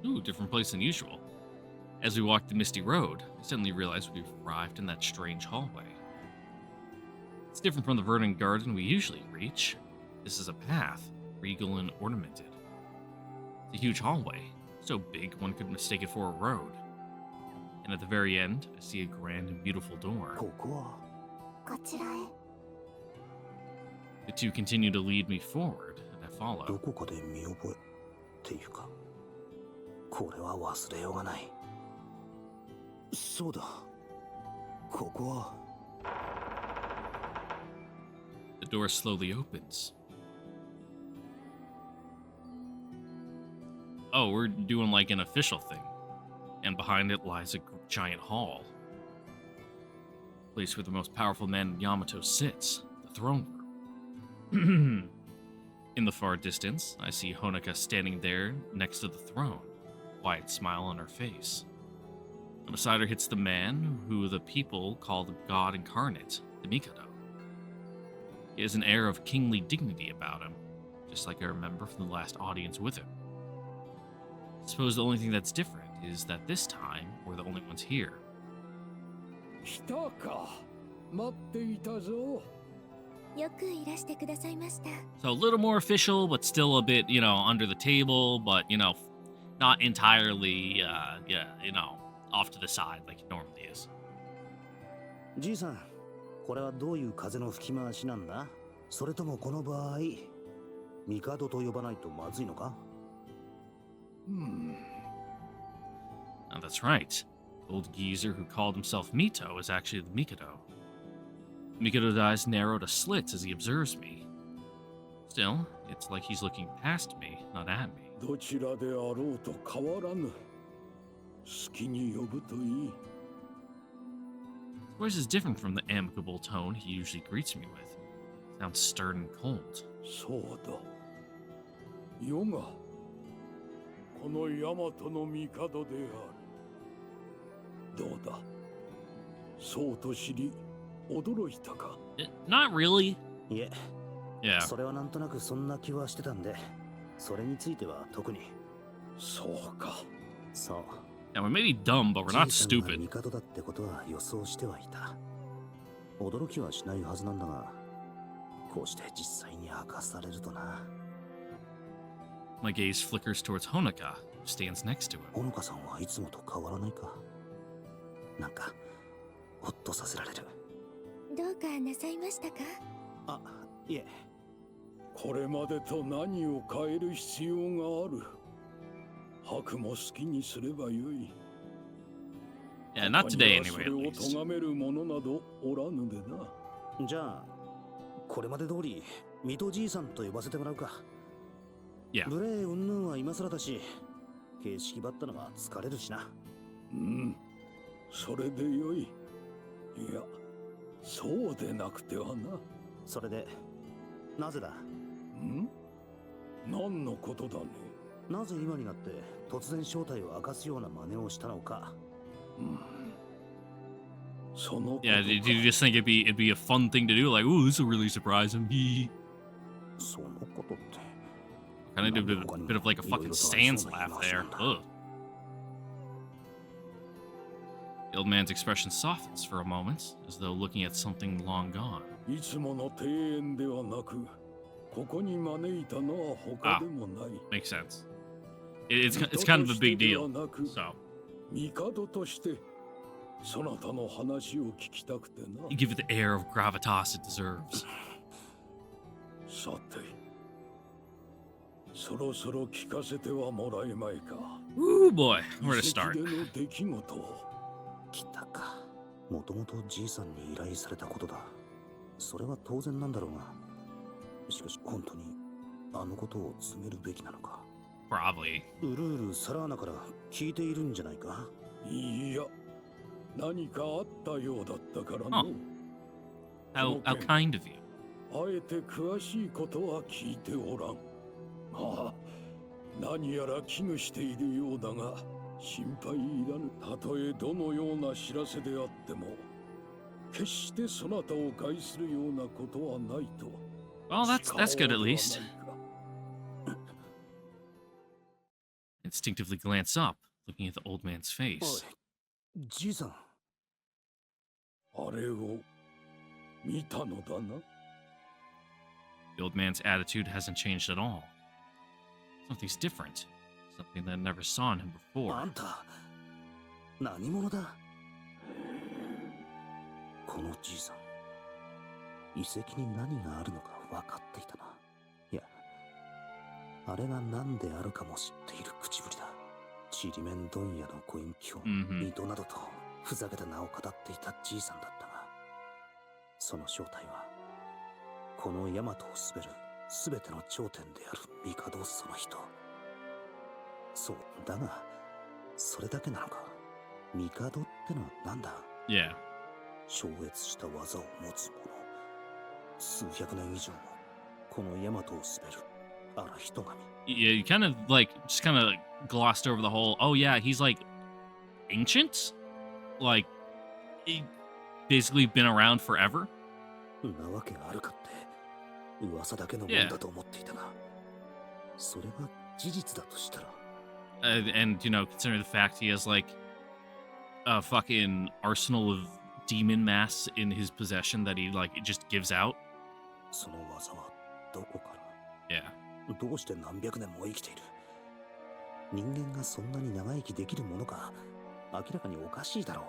Ooh, different place than usual. As we walked the misty road, I suddenly realized we've arrived in that strange hallway. It's different from the verdant garden we usually reach. This is a path, regal and ornamented. It's a huge hallway, so big one could mistake it for a road. And at the very end, I see a grand and beautiful door. ここはこちらへ。 The two continue to lead me forward, and I ど follow. こかで見覚えっていうか、これは忘れようがない。そうだ、ここは。 The door slowly opens. Oh, we're doing like an official thing. And behind it lies a giant hall. Place where the most powerful man in Yamato sits, the throne room. In the far distance, I see Honoka standing there next to the throne, quiet smile on her face. And beside her hits the man who the people call the god incarnate, the Mikado. He has an air of kingly dignity about him, just like I remember from the last audience with him. I suppose the only thing that's different is that this time we're the only ones here. 来たか。待っていたぞ。よくいらしてくださいました。 So a little more official, but still a bit, under the table, but, not entirely, off to the side like it normally is. じいさん、これはどういう風の吹き回しなんだ？それともこの場合、帝と呼ばないとまずいのか？ Now that's right. The old geezer who called himself Mito is actually the Mikado. Mikado's eyes narrow to slits as he observes me. Still, it's like he's looking past me, not at me. どちらであろうと変わらぬ。好きに呼ぶといい。His voice is different from the amicable tone he usually greets me with. It sounds stern and cold. そうだ。世がこの大和の帝である。どうだ。そうと知り驚いたか。Not really. いえ、 Yeah. それはなんとなくそんな気はしてたんで、それについては特に。そうか。そう。 Now we may be dumb, but we're not じいさんが stupid. 帝だってことは予想してはいた。驚きはしないはずなんだが、こうして実際に明かされるとな。My gaze flickers towards Honoka, who stands next to him. ほのかさんはいつもと変わらないか。なんか、ほっとさせられる。どうかなさいましたか？あ、いえ。これまでと何を変える必要がある。白も好きにすればよい。 Yeah, not today 他 anyway, に at はそれ least. を咎める者などおらぬでな。じゃあ、これまで通り、水戸じいさんと呼ばせてもらうか。Yeah. 無礼云々は今更だし、形式ばったのが疲れるしな。うん、それでよい。いや、そうでなくてはな。それで、なぜだ？ん？何のことだね。なぜ今になって突然正体を明かすような真似をしたのか。そのこと Yeah, did you just think it'd be a fun thing to do? Like, ooh, this will really surprise him. He そのことって。 kind of did a bit of like a fucking Sans laugh there. Ugh. The old man's expression softens for a moment, as though looking at something long gone. いつもの庭園ではなく、ここに招いたのは他でもない。 Makes sense. It's kind of a big deal. So 帝としてそなたの話を聞きたくてな。 you give it the air of gravitas it deserves. さて、そろそろ聞かせてはもらえまいか。 Ooh boy, where to 遺跡 start? での出来事を。来たか。もともとじいさんに依頼されたことだ。それは当然なんだろうが。しかし本当にあのことを告げるべきなのか。 Probably. うるうるサラーナから聞いているんじゃないか。いや、何かあったようだったからの。 How kind of you. あえて詳しいことは聞いておらん。まあ、何やら危惧しているようだが、心配いらぬ。たとえどのような知らせであっても、決してそなたを害するようなことはないと。 Well, that's good at least. Instinctively glance up, looking at the old man's おい face. じいさん。あれを見たのだな。 The old man's attitude hasn't changed at all. Something's different. Something that I never saw in him あ before. んた何者だ。このじいさん、遺跡に何があるのか分かっていたな。いや、あれが何であるかも知っている口ぶりだ。ちりめん問屋のご隠居、水戸などとふざけた名を語っていたじいさんだったが、その正体はこの大和を滑るすべての頂点である帝その人。そうだが、それだけなのか。帝ってのは何だ。 Yeah. 超越した技を持つ者、数百年以上もこの大和を滑るあら人神。 Yeah, you kind of just kind of glossed over the whole. Oh yeah, he's like ancient, like he basically been around forever. なわけあるかって噂だけのもんだと思っていたが、それが事実だとしたら。 And you know, considering the fact he has like a fucking arsenal of demon masks in his possession that he like just gives out. その技はどこから。 Yeah. どうして何百年も生きている。人間がそんなに長生きできるものか。明らかにおかしいだろ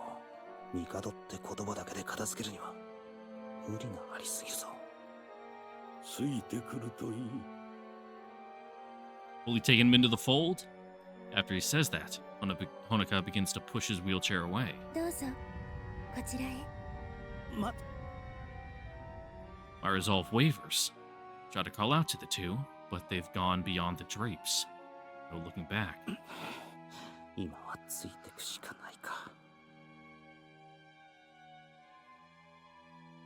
う。帝って言葉だけで片付けるには無理がありすぎるぞ。ついてくるといい。 Fully taken him into the fold? After he says that, Honoka begins to push his wheelchair away. どうぞこちらへ。ま、 My resolve wavers. Try to call out to the two, but they've gone beyond the drapes. No looking back. 今はついてくしかないか。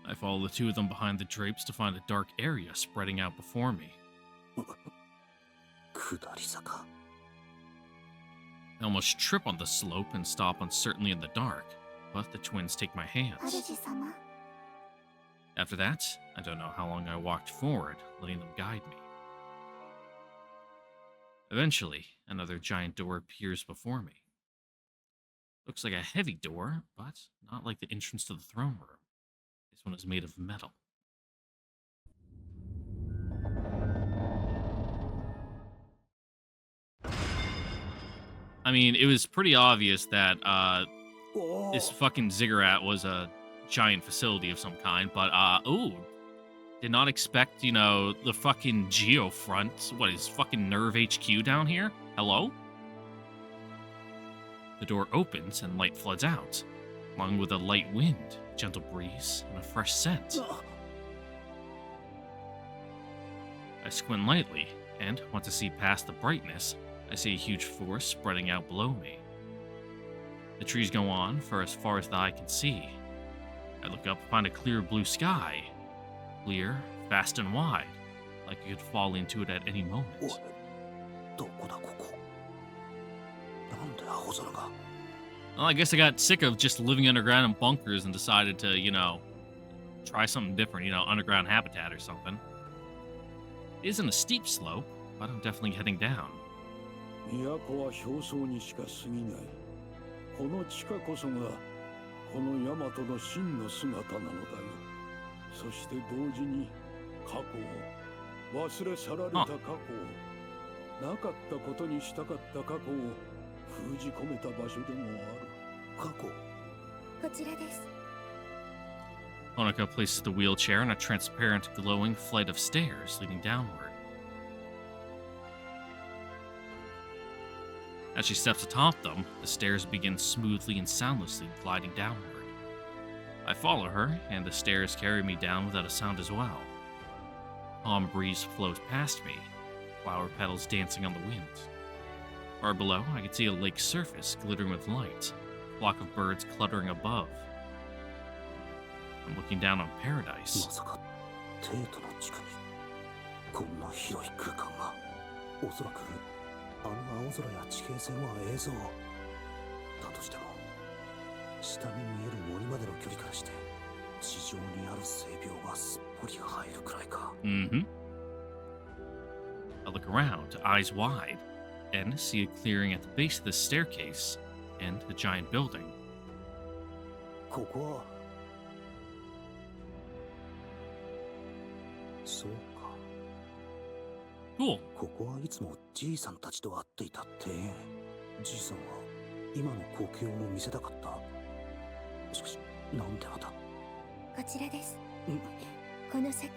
I follow the two of them behind the drapes to find a dark area spreading out before me. 下り坂。 I almost trip on the slope and stop uncertainly in the dark, but the twins take my hands. 主様。 After that, I don't know how long I walked forward, letting them guide me. Eventually, another giant door appears before me. Looks like a heavy door, but not like the entrance to the throne room. This one is made of metal. I mean, it was pretty obvious that this fucking ziggurat was a giant facility of some kind, but ooh, did not expect, you know, the fucking Geofront. What is fucking Nerve HQ down here? Hello? The door opens and light floods out, along with a light wind, gentle breeze, and a fresh scent. I squint lightly, and want to see past the brightness, I see a huge forest spreading out below me. The trees go on for as far as the eye can see. I look up and find a clear blue sky. Clear, vast and wide, like you could fall into it at any おい moment. どこだここ。なんで青空が。 Well, I guess I got sick of just living underground in bunkers and decided to, you know, try something different, you know, underground habitat or something. It isn't a steep slope, but I'm definitely heading down. 都は表層にしか過ぎない。この地下こそがこの大和の真の姿なのだよ。そして同時に過去を、忘れ去られた過去を、なかったことにしたかった過去を封じ込めた場所でもある。過去。こちらです。 Honoka places the wheelchair on a transparent, glowing flight of stairs leading downward. As she steps atop them, the stairs begin smoothly and soundlessly gliding downward. I follow her, and the stairs carry me down without a sound as well. Calm breeze flows past me, flower petals dancing on the wind. Far below, I can see a lake's surface glittering with light, a flock of birds cluttering above. I'm looking down on paradise. まさかテートの地下にこんな広い空間が。おそらくあの青空や地平線は映像だとしても、下に見える森までの距離からして地上にある性病がすっぽり入るくらいか。Mm-hmm. I look around, eyes wide, and see a clearing at the base of the staircase and a giant building. ここはそうか。 Cool. ここはいつもじいさんたちと会っていた庭園。じいさんは今の光景を見せたかった。しかし、なんでまた。こちらです。んこの先、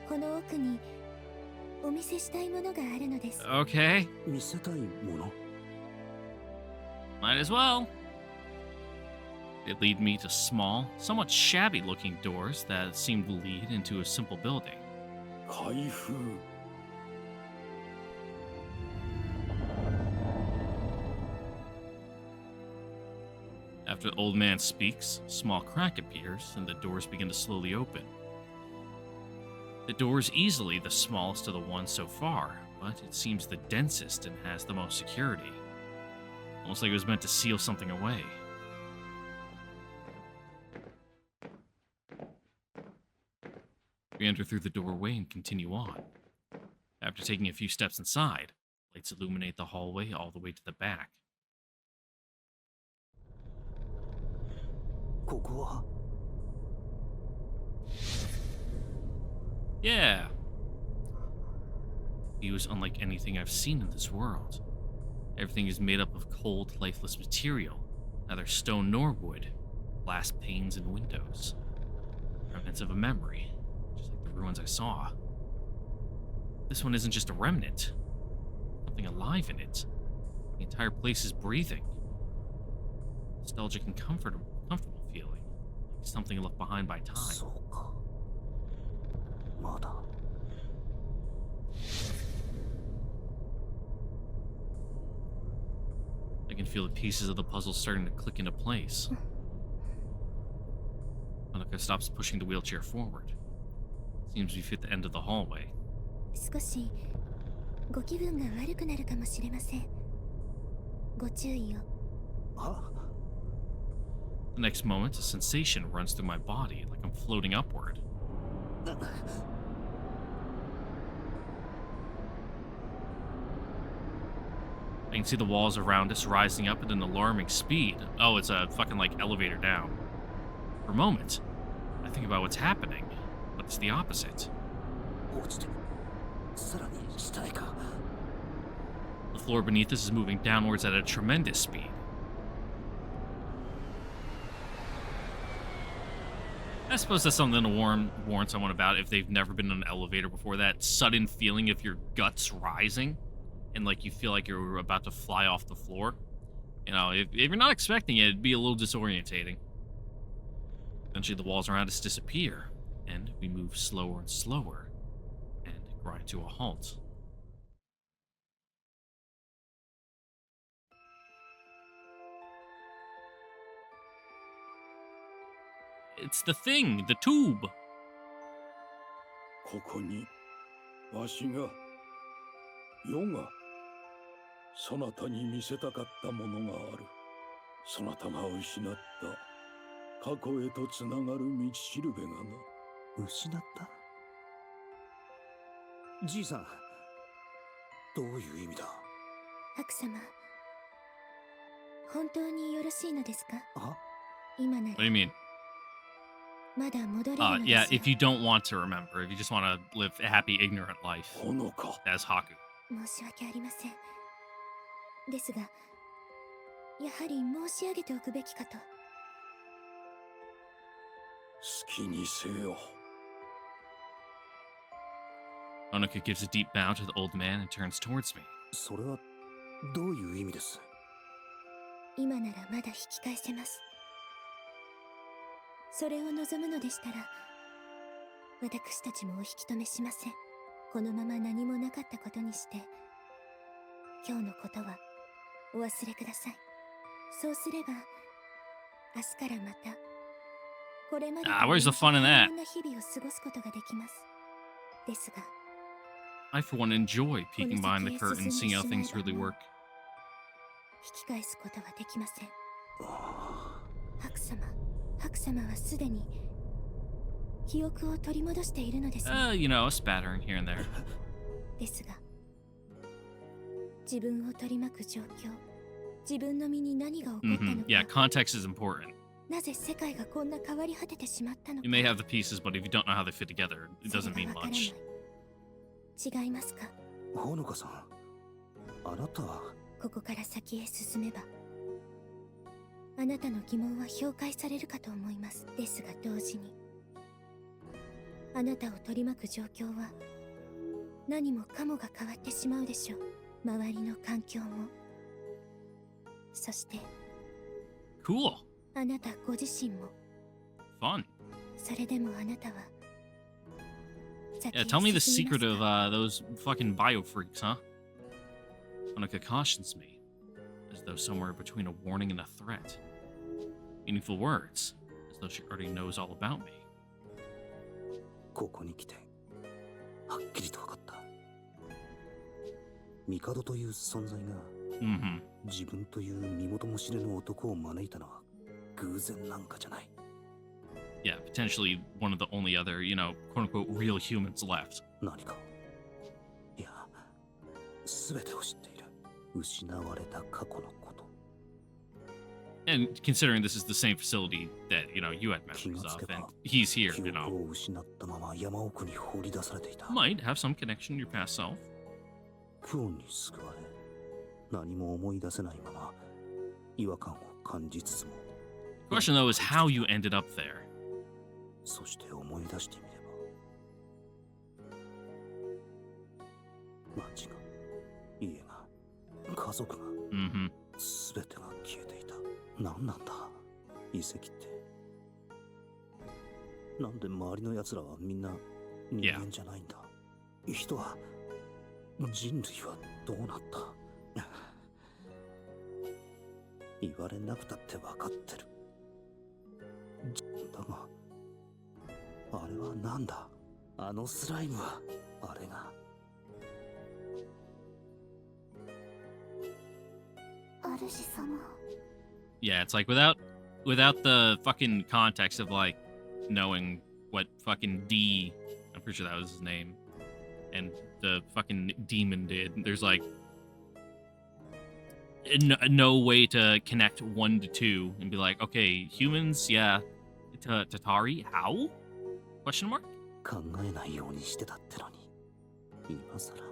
この奥にお見せしたいものがあるのです。 Okay, 見せたいもの。 might as well. They lead me to small, somewhat shabby-looking doors that seem to lead into a simple building. 開封。 After the old man speaks, a small crack appears, and the doors begin to slowly open. The door is easily the smallest of the ones so far, but it seems the densest and has the most security. Almost like it was meant to seal something away. We enter through the doorway and continue on. After taking a few steps inside, lights illuminate the hallway all the way to the back. ここは Yeah. View is unlike anything I've seen in this world. Everything is made up of cold, lifeless material, neither stone nor wood, glass panes and windows. Remnants of a memory, just like the ruins I saw. This one isn't just a remnant. Something alive in it. The entire place is breathing. Nostalgic and comfortable feeling, like something left behind by time. そうか。まだ。 I can feel the pieces of the puzzle starting to click into place. Monica stops pushing the wheelchair forward. Seems we've hit the end of the hallway. 少しご気分が悪くなるかもしれません。ご注意を。は The next moment, a sensation runs through my body like I'm floating upward. I can see the walls around us rising up at an alarming speed. Oh, it's a fucking like elevator down. For a moment, I think about what's happening, but it's the opposite. 落ちてさらに下へか。 The floor beneath us is moving downwards at a tremendous speed. I suppose that's something to warn someone about if they've never been in an elevator before. That sudden feeling of your guts rising and like you feel like you're about to fly off the floor. You know, if you're not expecting it, it'd be a little disorientating. Eventually the walls around us disappear, and we move slower and slower and grind to a halt. It's the thing, the tube. ここにわしが世がそなたに見せたかったものがある。そなたが失った過去へとつながる道しるべがな。失ったじいさん、どういう意味だ。白様、本当によろしいのですか。あ今な What do ら you mean? まだ戻れるのですよ。 Yeah, if you don't want to remember, if you just want to live a happy, ignorant life ほのか。 as Haku. 申し訳ありません。ですが、やはり申し上げておくべきかと。好きにせよ。 Monica gives a deep bow to the old man and turns towards me. それはどういう意味です？今ならまだ引き返せます。それを望むのでしたら、私たちもお引き止めしません。このまま何もなかったことにして、今日のことはお忘れください。そうすれば、明日からまた、これまでと where's the fun in that? 平穏な日々を過ごすことができます。ですが、I, for one, enjoy peeking behind the curtain, seeing how things really work. 引き返すことはできません。白様はすでに記憶を取り戻しているのですが、You know, a spattering here and there. ですが、自分を取り巻く状況、自分の身に何が起こったのか、Yeah, context is important. なぜ世界がこんな変わり果ててしまったのか、 You may have the pieces, but if you don't know how they fit together, it そ doesn't れ mean がわからない。 much. 違いますか？ほのかさん、あなたは。ここから先へ進めば、あなたの疑問は評価されるかと思います。ですが同時に、あなたを取り巻く状況は何もかもが変わってしまうでしょう。周りの環境も、そして Cool. あなたご自身も。 Fun. それでもあなたは Yeah, tell me the secret of those fucking bio freaks, huh? Honoka cautions me, as though somewhere between a warning and a threat. Meaningful words, as though she already knows all about me. ここに来てはっきりと分かった。帝という存在が Mm-hmm. 自分という身元も知れぬ男を招いたのは偶然なんかじゃない。Yeah, potentially one of the only other, you know, quote-unquote real humans left. 何か、いや、全てを知っている。失われた過去のこと。 And considering this is the same facility that, you know, you had memories of, and he's here, 記 you 憶 know, を失ったまま山奥に放り出されていた。 might have some connection to your past self. クオンに救われ、何も思い出せないまま違和感を感じつつも。 Question though is how you ended up there. そして思い出してみれば、町が、家が、家族が、 Mm-hmm. 全てが消えていた。何なんだ、遺跡って。なんで周りの奴らはみんな人間じゃないんだ。人は、人類はどうなった？言われなくたって分かってる。だが、あれはなんだ？あのスライムは、あれが。主様。 Yeah, it's like without the fucking context of like knowing what fucking D, I'm pretty sure that was his name, and the fucking demon did. There's like no way to connect 1 to 2 and be like, okay, humans, yeah, Tatari, how? Question mark? 考えないようにしてたってのに、今さら。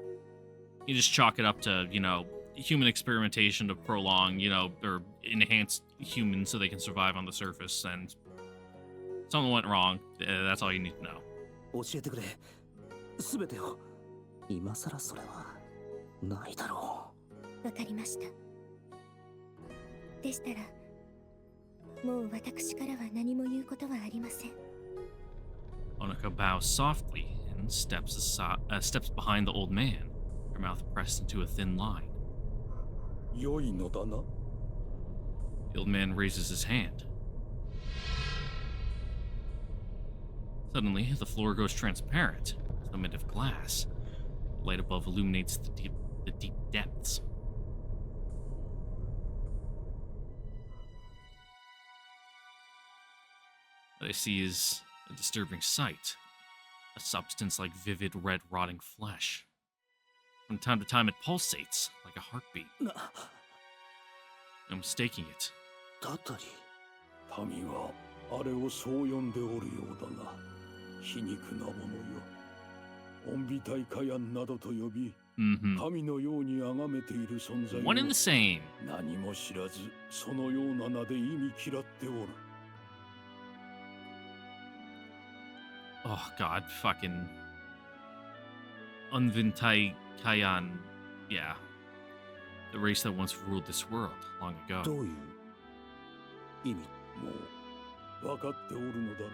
You just chalk it up to, you know, human experimentation to prolong, you know, or enhance humans so they can survive on the surface, and something went wrong. That's all you need to know. 教えてくれ、すべてを。今さらそれはないだろわかりました。でしたら、もう私からは何も言うことはありません。 Onaka bows softly and steps behind the old man, her mouth pressed into a thin line. 良いのだな。 The old man raises his hand. Suddenly, the floor goes transparent, as though made of glass. The light above illuminates the deep depths. What I see is a disturbing sight. A substance like vivid red rotting flesh. From time to time it pulsates like a heartbeat. う。No mistaking it. たたり。民はあれをそう呼んでおるようだな。皮肉なものよ。恩美大火炎などと呼び、 Mm-hmm. 神のように崇めている存在を One and the same. 何も知らず、そのような名で意味嫌っておる。 Oh god, fucking Unvintai Kayan. Yeah. The race that once ruled this world long ど ago. ういう意味？もう分かっておるのだろう。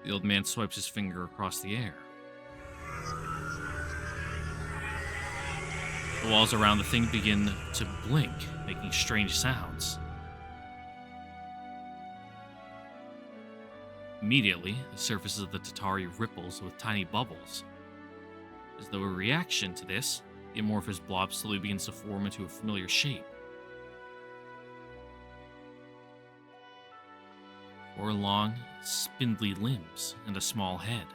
The old man swipes his finger across the air. The walls around the thing begin to blink, making strange sounds. Immediately, the surface of the Tatari ripples with tiny bubbles. As though a reaction to this, the amorphous blob slowly begins to form into a familiar shape. 4 long, spindly limbs and a small head.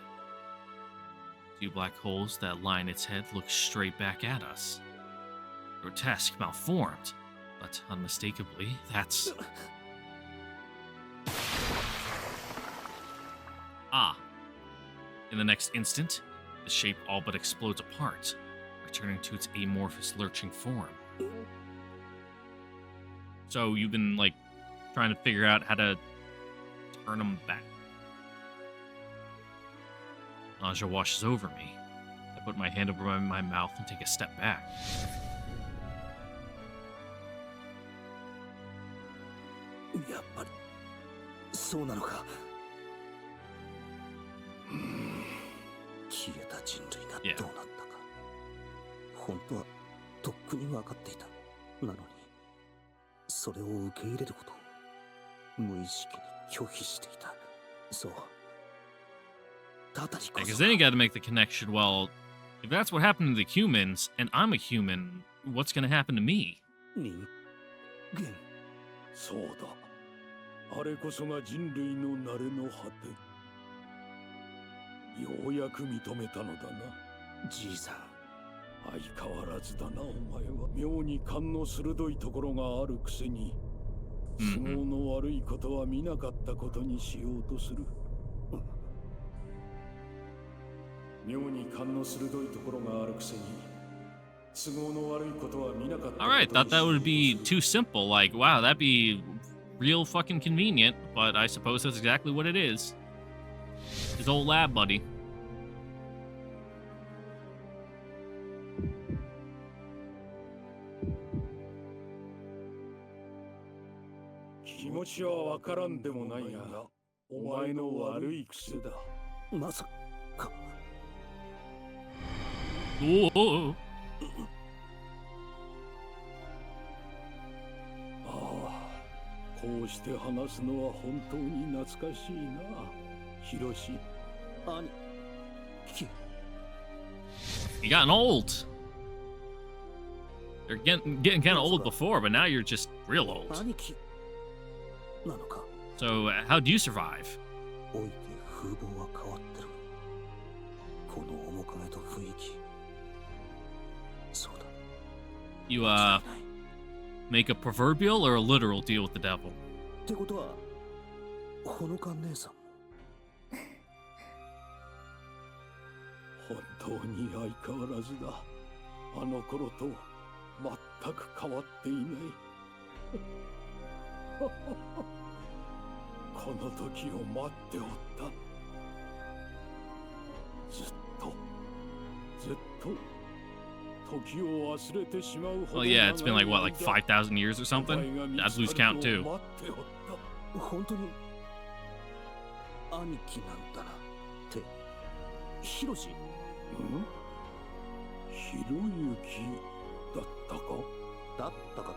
2 black holes that line its head look straight back at us. Grotesque, malformed, but unmistakably, that's... Ah. In the next instant, the shape all but explodes apart, returning to its amorphous, lurching form. So you've been, like, trying to figure out how to turn them back. Nausea washes over me. I put my hand over my mouth and take a step back. やっぱりそうなのか。消えた人類がどうなったか。本当はとっくに分かっていた。なのにそれを受け入れることを無意識に拒否していた。そう。たたりこそ。 Because then you got to make the connection. Well, if that's what happened to the humans, and I'm a human, what's going to happen to me? 人間。そうだ。あれこそが人類の慣れの果て。ようやく認めたのだな。じいさん。相変わらずだな、お前は。妙に勘の鋭いところがあるくせに、都合の悪いことは見なかったことにしようとする。妙に勘の鋭いところがあるくせに、都合の悪いことは見なかったことにしようとする。Alright, thought that would be too simple. Like, wow, that'd be real fucking convenient, but I suppose that's exactly what it is. His old lab buddy. 気持ちはわからんでもないが、お前の悪い癖だ。まさか。Whoa. ああ、こうして話すのは本当に懐かしいな、ヒロシ。兄貴。 You gotten old. You're getting kind of old before, but now you're just real old. 兄貴なのか。 So, how do you survive? おいて風貌は変わってる。この面影と雰囲気。そうだ。 You, make a proverbial or a literal deal with the devil? ってことは、ほのか姉さんも。本当に相変わらずだ。あの頃と全く変わっていない。この時を待っておった。ずっと時を忘れてしまうほど。 Well, yeah, it's been like, what, like 5,000 years or something? I'd lose count too. 本当に兄貴なんだなってヒロシ。ひろゆきだったか。だったか。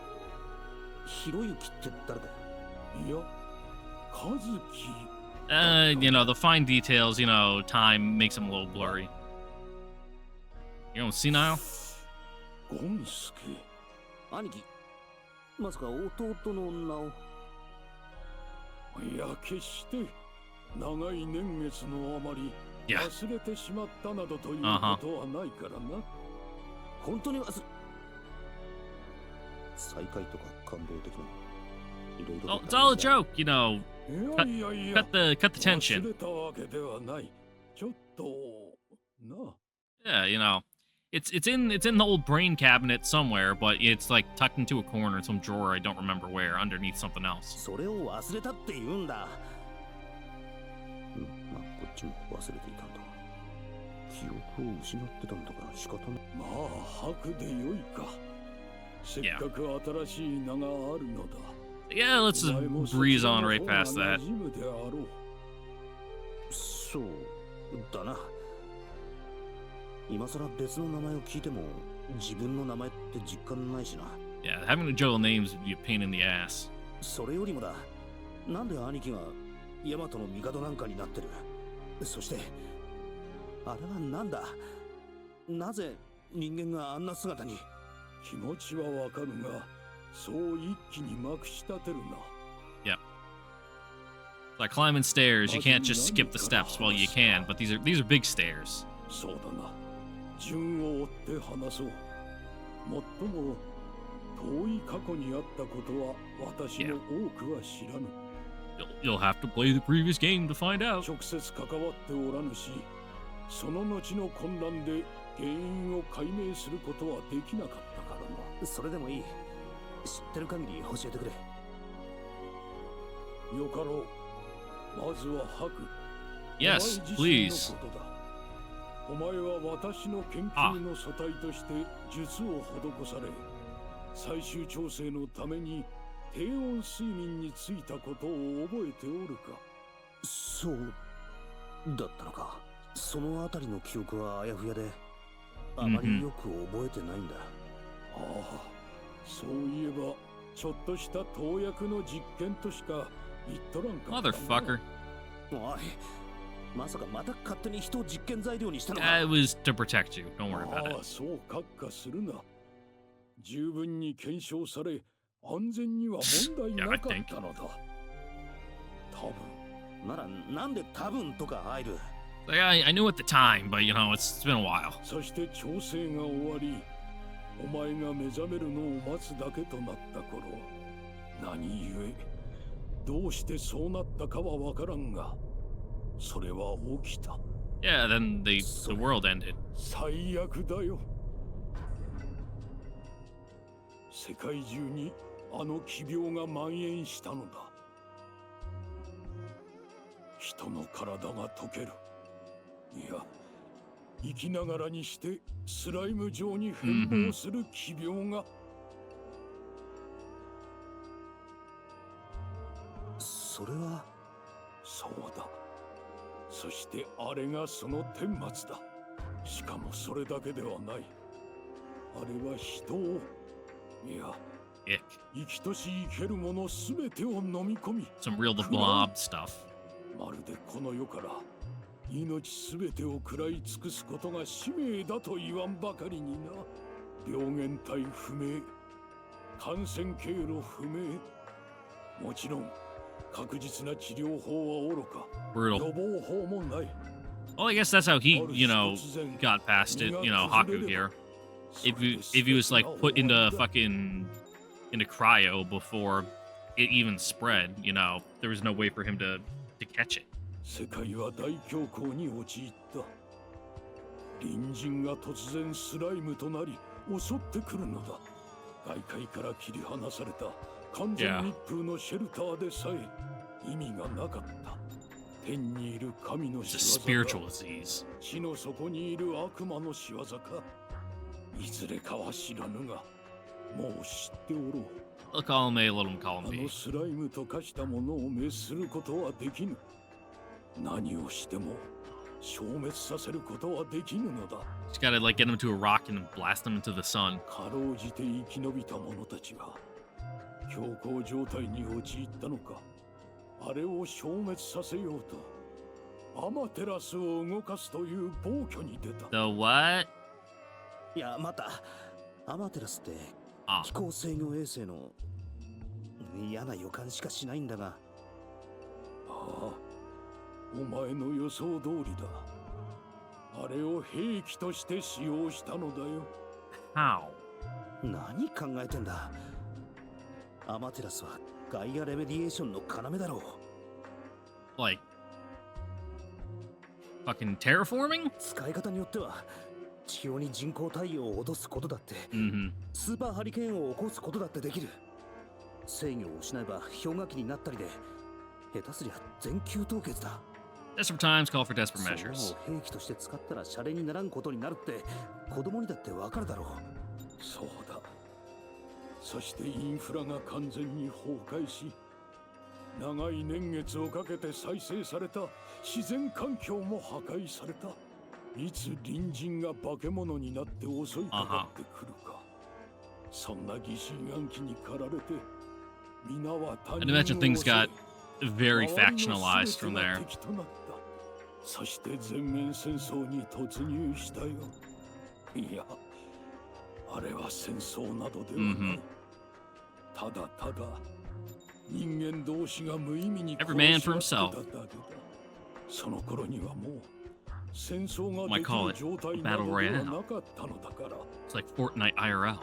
ひろゆきって誰だよ。いや、和樹。You know, the fine details, you know, time makes them a little blurry. You know, senile? ゴンスケ。兄貴、まさか弟の名を。いや、決して長い年月のあまり忘れてしまったなどということはないからな。本当に再会とか感動的な。Oh, it's all a joke, you know. いやいや Cut the tension. 忘れたわけではない。ちょっとな。 Yeah, you know. It's in the old brain cabinet somewhere, but it's like tucked into a corner in some drawer I don't remember where, underneath something else. それを忘れたって言うんだ。まあこっちも忘れていたんだ。記憶を失ってたんだから仕方ない。まあ白でよいか。せっかく新しい名があるのだ。 Yeah, let's just breeze on right past that. そうだな。今さら別の名前を聞いても自分の名前って実感ないしな。Yeah, having a juggle names would be a pain in the ass. それよりもだ、なんで兄貴がヤマトの帝なんかになってる。そしてあれはなんだ、なぜ人間があんな姿に。気持ちはわかるが、そう一気にまくし立てるな。 Yep. It's like climbing stairs. You can't just skip the steps. Well, you can, but these are big stairs. そうだな。順を追って話そう。もっとも遠い過去にあったことは私の多くは知らぬ。You'll have to play the previous game to find out. 直接関わっておらぬし、その後の混乱で原因を解明することはできなかったからな。それでもいい。知ってる限り教えてくれ。よかろう。まずは白。 Yes, お前自身の please. ことだ。お前は私の研究の素体として術を施され、最終調整のために低温睡眠についたことを覚えておるか。そうだったのか。そのあたりの記憶はあやふやで、あまりよく覚えてないんだ。ああ、そういえばちょっとした投薬の実験としか言っとらんかったな。 Motherfucker. おい、まさかまた勝手に人を実験材料にしたのか。 It was to protect you. Don't worry about あ it. あ、そう閣下するな。十分に検証され、安全には問題なかったのだ。多分。ならなんで多分とか入る。 Like, I knew at the time, but you know, it's been a while. そして調整が終わり、お前が目覚めるのを待つだけとなった頃、何故、どうしてそうなったかはわからんが、それは起きた。 Yeah, then the world ended. 最悪だよ。世界中にあの奇病が蔓延したのだ。人の体が溶ける。いや、生きながらにしてスライム状に変貌する奇病が。それは。そうだ。そしてあれがその顛末だ。しかもそれだけではない。あれは人を、いや、 Ick. 生きとし生けるものすべてを飲み込み、 Some real the blob stuff. まるでこの世から命すべてを食らい尽くすことが使命だと言わんばかりにな。病原体不明、感染経路不明、もちろん確実な治療法はおろか、 Brutal. 予防法もない。 Well, I guess that's how he, you know, got past it. You know, Haku here. If he was like put into fucking into cryo before it even spread, you know, there was no way for him to catch it. 世界は大恐慌に陥った。隣人が突然スライムとなり襲ってくるのだ。外界から切り離された完全密封のシェルターでさえ意味がなかった。天にいる神の It's a 仕業 spiritual か、 disease. 地の底にいる悪魔の仕業か、いずれかは知らぬが、もう知っておろう。 I'll call him A, let him call あ him の B. スライムと化したものを滅することはできぬ。何をしても消滅させることはできぬのだ。 Just gotta like get him to a rock and then blast him into the sun. かろうじて生き延びた者たちが強行状態に陥ったのか。あれを消滅させようとアマテラスを動かすという暴挙に出た。 The what? いや、またアマテラスって Ah, 気候制御衛星の嫌な予感しかしないんだが。ああ、お前の予想通りだ。あれを兵器として使用したのだよ。 how? 何考えてんだ。アマテラスはガイアレメディエーションの要だろう。 Like fucking terraforming? 使い方によっては地表に人工太陽を落とすことだって、 Mm-hmm. スーパーハリケーンを起こすことだってできる。制御を失えば氷河期になったりで、下手すりゃ全球凍結だ。 Desperate times call for desperate そんなの measures. を兵器として使ったらシャレにならんことになるって子供にだってわかるだろう。そうだ。そしてインフラが完全に崩壊し、長い年月をかけて再生された自然環境も破壊された。いつ隣人が化け物になって襲いかかってくるか、そんな疑心暗鬼に駆られて、皆は他 I'd 人 imagine を things 襲い got very 周りの factionalized 全 from てが there. 敵となった。そして全面戦争に突入したよ。いや、あれは戦争などではない。ただただ人間同士が無意味に Every man 殺 for し合 himself. ってただけだ。その頃にはもう戦争が Might でき call る it 状態 a な battle どでは royale. なかったのだから。 It's like Fortnite IRL.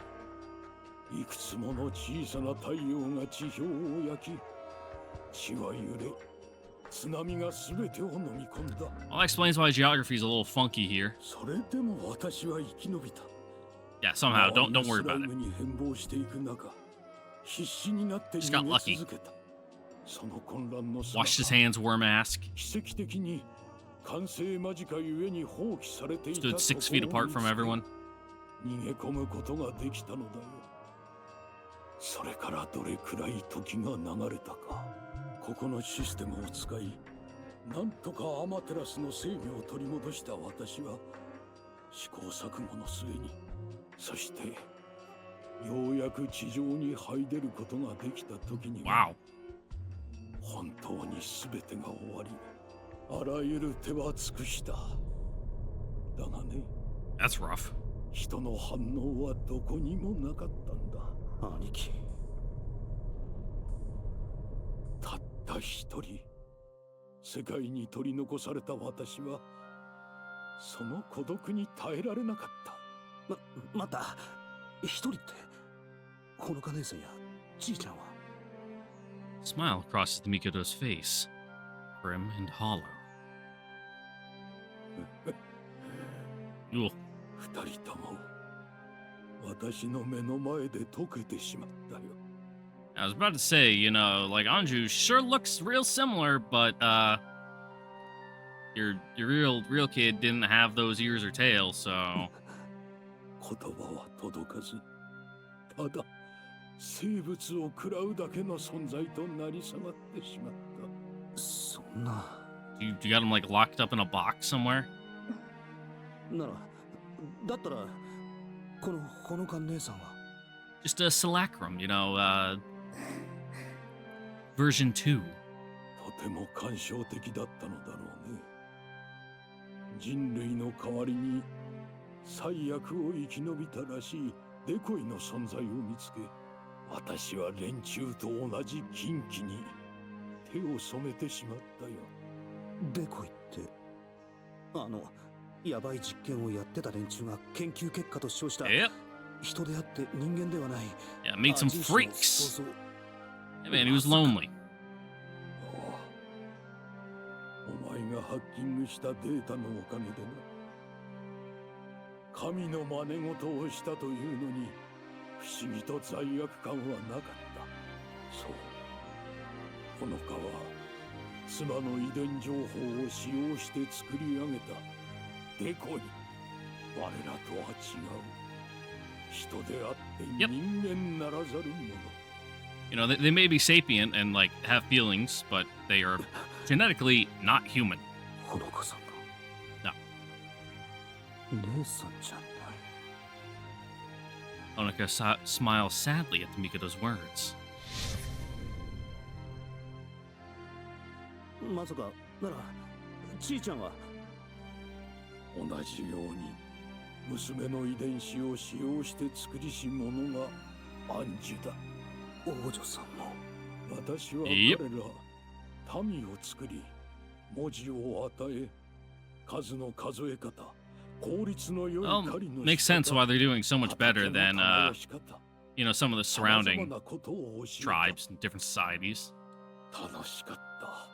いくつもの小さな太陽が地表を焼き、地は揺れ、津波が全てを飲み込んだ。 Well, that explains why geography is a little funky here. それでも私は生き延びた。 Yeah, somehow. Don't worry スラ about イ it. ムに変貌していく中、必死になって Just got 逃げ lucky. 続けた。その混乱の Washed his 中、 hands, wore a mask. 奇跡的に完成間近ゆえに放棄されていた Stood 6 feet apart from everyone. 逃げ込むことができたのだよ。それからどれくらい時が流れたか。ここのシステムを使い、なんとかアマテラスの制御を取り戻した私は、試行錯誤の末に、そしてようやく地上に這い出ることができた時には、 Wow. 本当に全てが終わり、あらゆる手は尽くした。だがね、 That's rough. 人の反応はどこにもなかったんだ。兄貴。たった一人、世界に取り残された私は、その孤独に耐えられなかった。待った。一人って、ほのか姉さんやちいちゃんは。 Smile crosses the Mikoto's face, grim and hollow. Ugh. 二人とも、私の目の前で溶けてしまったよ。 I was about to say, you know, like Anju sure looks real similar, but your real kid didn't have those ears or tails, so 言葉は届かず、ただ生物を食らうだけの存在となり下がってしまった。そんな。you got him like locked up in a box somewhere. なら、だったら、このほのか姉さんは。 Just a simulacrum, you know, version 2. とても感傷的だったのだろうね。人類の代わりに最悪を生き延びたらしいデコイの存在を見つけ、私は連中と同じ禁忌に手を染めてしまったよ。デコイって、ヤバい実験をやってた連中が研究結果と称した Yep. 人であって人間ではない。 Yeah, made some 人種の freaks. 想像。 Yeah, man, he was lonely. ああ、お前がハッキングしたデータのおかげでな。神の真似事をしたというのに不思議と罪悪感はなかった。そう、ほのかは妻の遺伝情報を使用して作り上げたデコイ。我らとは違う。人であって人間ならざるもの。 You know, they may be sapient and like have feelings, but they are genetically not human. ほのかさんが。姉さんじゃない。 Onika smiles sadly at the Mikoto's words. まさか、なら、ちいちゃんは。同じように娘の遺伝子を使用して作りし者がアンジュだ。王女さんも。私は彼ら、いいよ民を作り、文字を与え、数の数え方、効率の良い Well, 狩りの makes sense why they're doing so much better than, 畑の耕し方 you know, some of the surrounding 様々なことを教えた。 tribes and different societies. 楽しかった。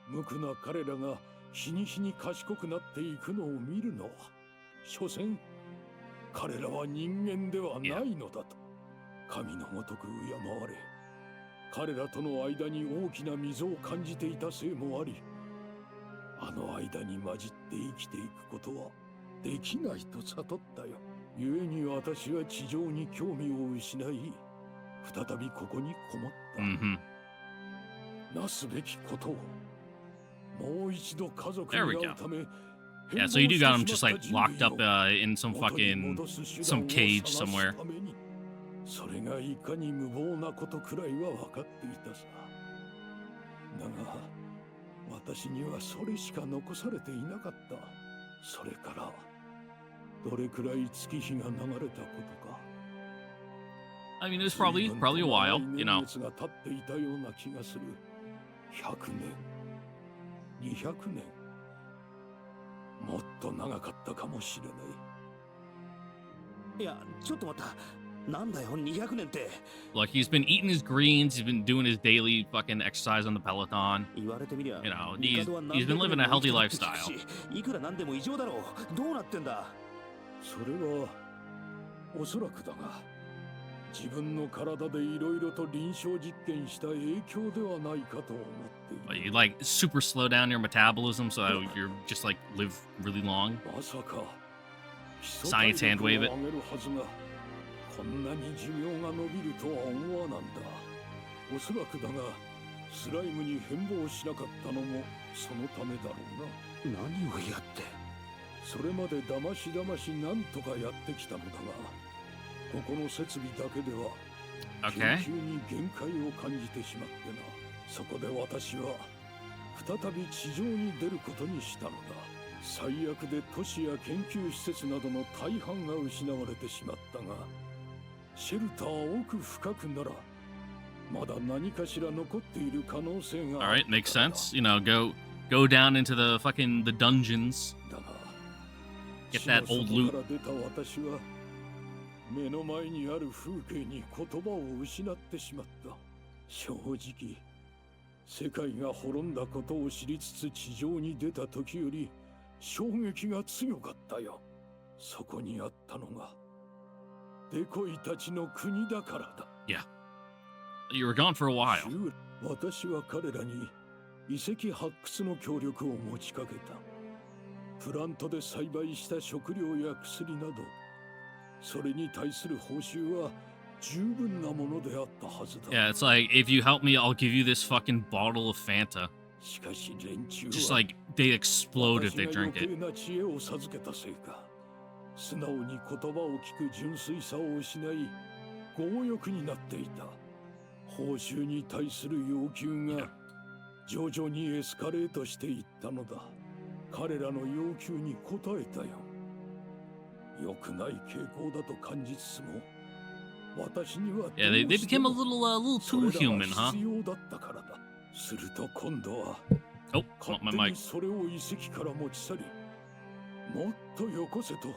無垢な彼らが日に日に賢くなっていくのを見るのは、所詮彼らは人間ではないのだと神のごとく敬われ、彼らとの間に大きな溝を感じていたせいもあり、あの間に混じって生きていくことはできないと悟ったよ。故に私は地上に興味を失い、再びここにこもった。Mm-hmm. なすべきことをもう一度家族 There に we 会う go. ため Yeah, so you do got him just like locked up in some cage somewhere. それがいかに無謀なことくらいは分かっていたさ。だが私にはそれしか残されていなかった。それからどれくらい月日が流れたことか。I mean, it was probably a while, you know. 年月が経っていたような気がする。100年、200年、もっと長かったかもしれない。いや、ちょっと待った。なんだよ、200年って。Look, he's been eating his greens. He's been doing his daily fucking exercise on the Peloton. 言われてみりゃ、 You know, he's been living a healthy lifestyle. いくらなんでも異常だろう。どうなってんだ。それはおそらくだが、自分の体でいろいろと臨床実験した影響ではないかと思っている。You like super slow down your metabolism so that you're just like live really long. まさか Science hand wave it. 上げるはずがこんなに寿命が伸びるとは思わなんだ。おそらくだが、スライムに変貌しなかったのもそのためだろうな。何をやって。それまでだましだましなんとかやってきたのだが、ここの設備だけでは Okay. 研究に限界を感じてしまってな。そこで私は再び地上に出ることにしたのだ。最悪で都市や研究施設などの大半が失われてしまったが、シェルター奥深くならまだ何かしら残っている可能性が All right, makes sense. You know, go down into the dungeons. だが Get that old 死の loot. 底から出た私は目の前にある風景に言葉を失ってしまった。正直世界が滅んだことを知りつつ地上に出た時より衝撃が強かったよ。そこにあったのがデコイたちの国だからだ。 Yeah. You were gone for a while. 私は彼らに遺跡発掘の協力を持ちかけた。プラントで栽培した食料や薬など、それに対する報酬は十分なものであったはずだ。 Yeah, it's like, if you help me, I'll give you this fucking bottle of Fanta. しかし連中は Just like, they explode if they 私が drink 余計 it. な知恵を授けたせいか、素直に言葉を聞く純粋さを失い、強欲になっていた。報酬に対する要求が徐々にエスカレートしていったのだ。彼らの要求に応えたよ。良くない傾向だと感じつつも、私には Yeah, they became a little too それら human, が huh? 必要だったからだ。すると今度は Oh, 勝 my 手に mic. それを遺跡から持ち去り、もっとよこせと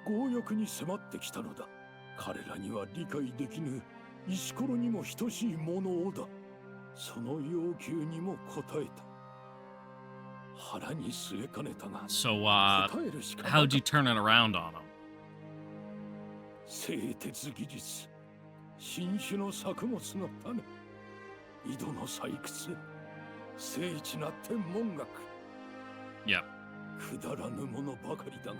強欲に迫ってきたのだ。彼らには理解できぬ石ころにも等しいものをだ。その要求にも応えた。腹に据えかねたが、 So, 答えるしかなか how'd った。 you turn it around on them? 製鉄技術、新種の作物の種、井戸の採掘、精緻な天文学。 Yep. くだらぬものばかりだが、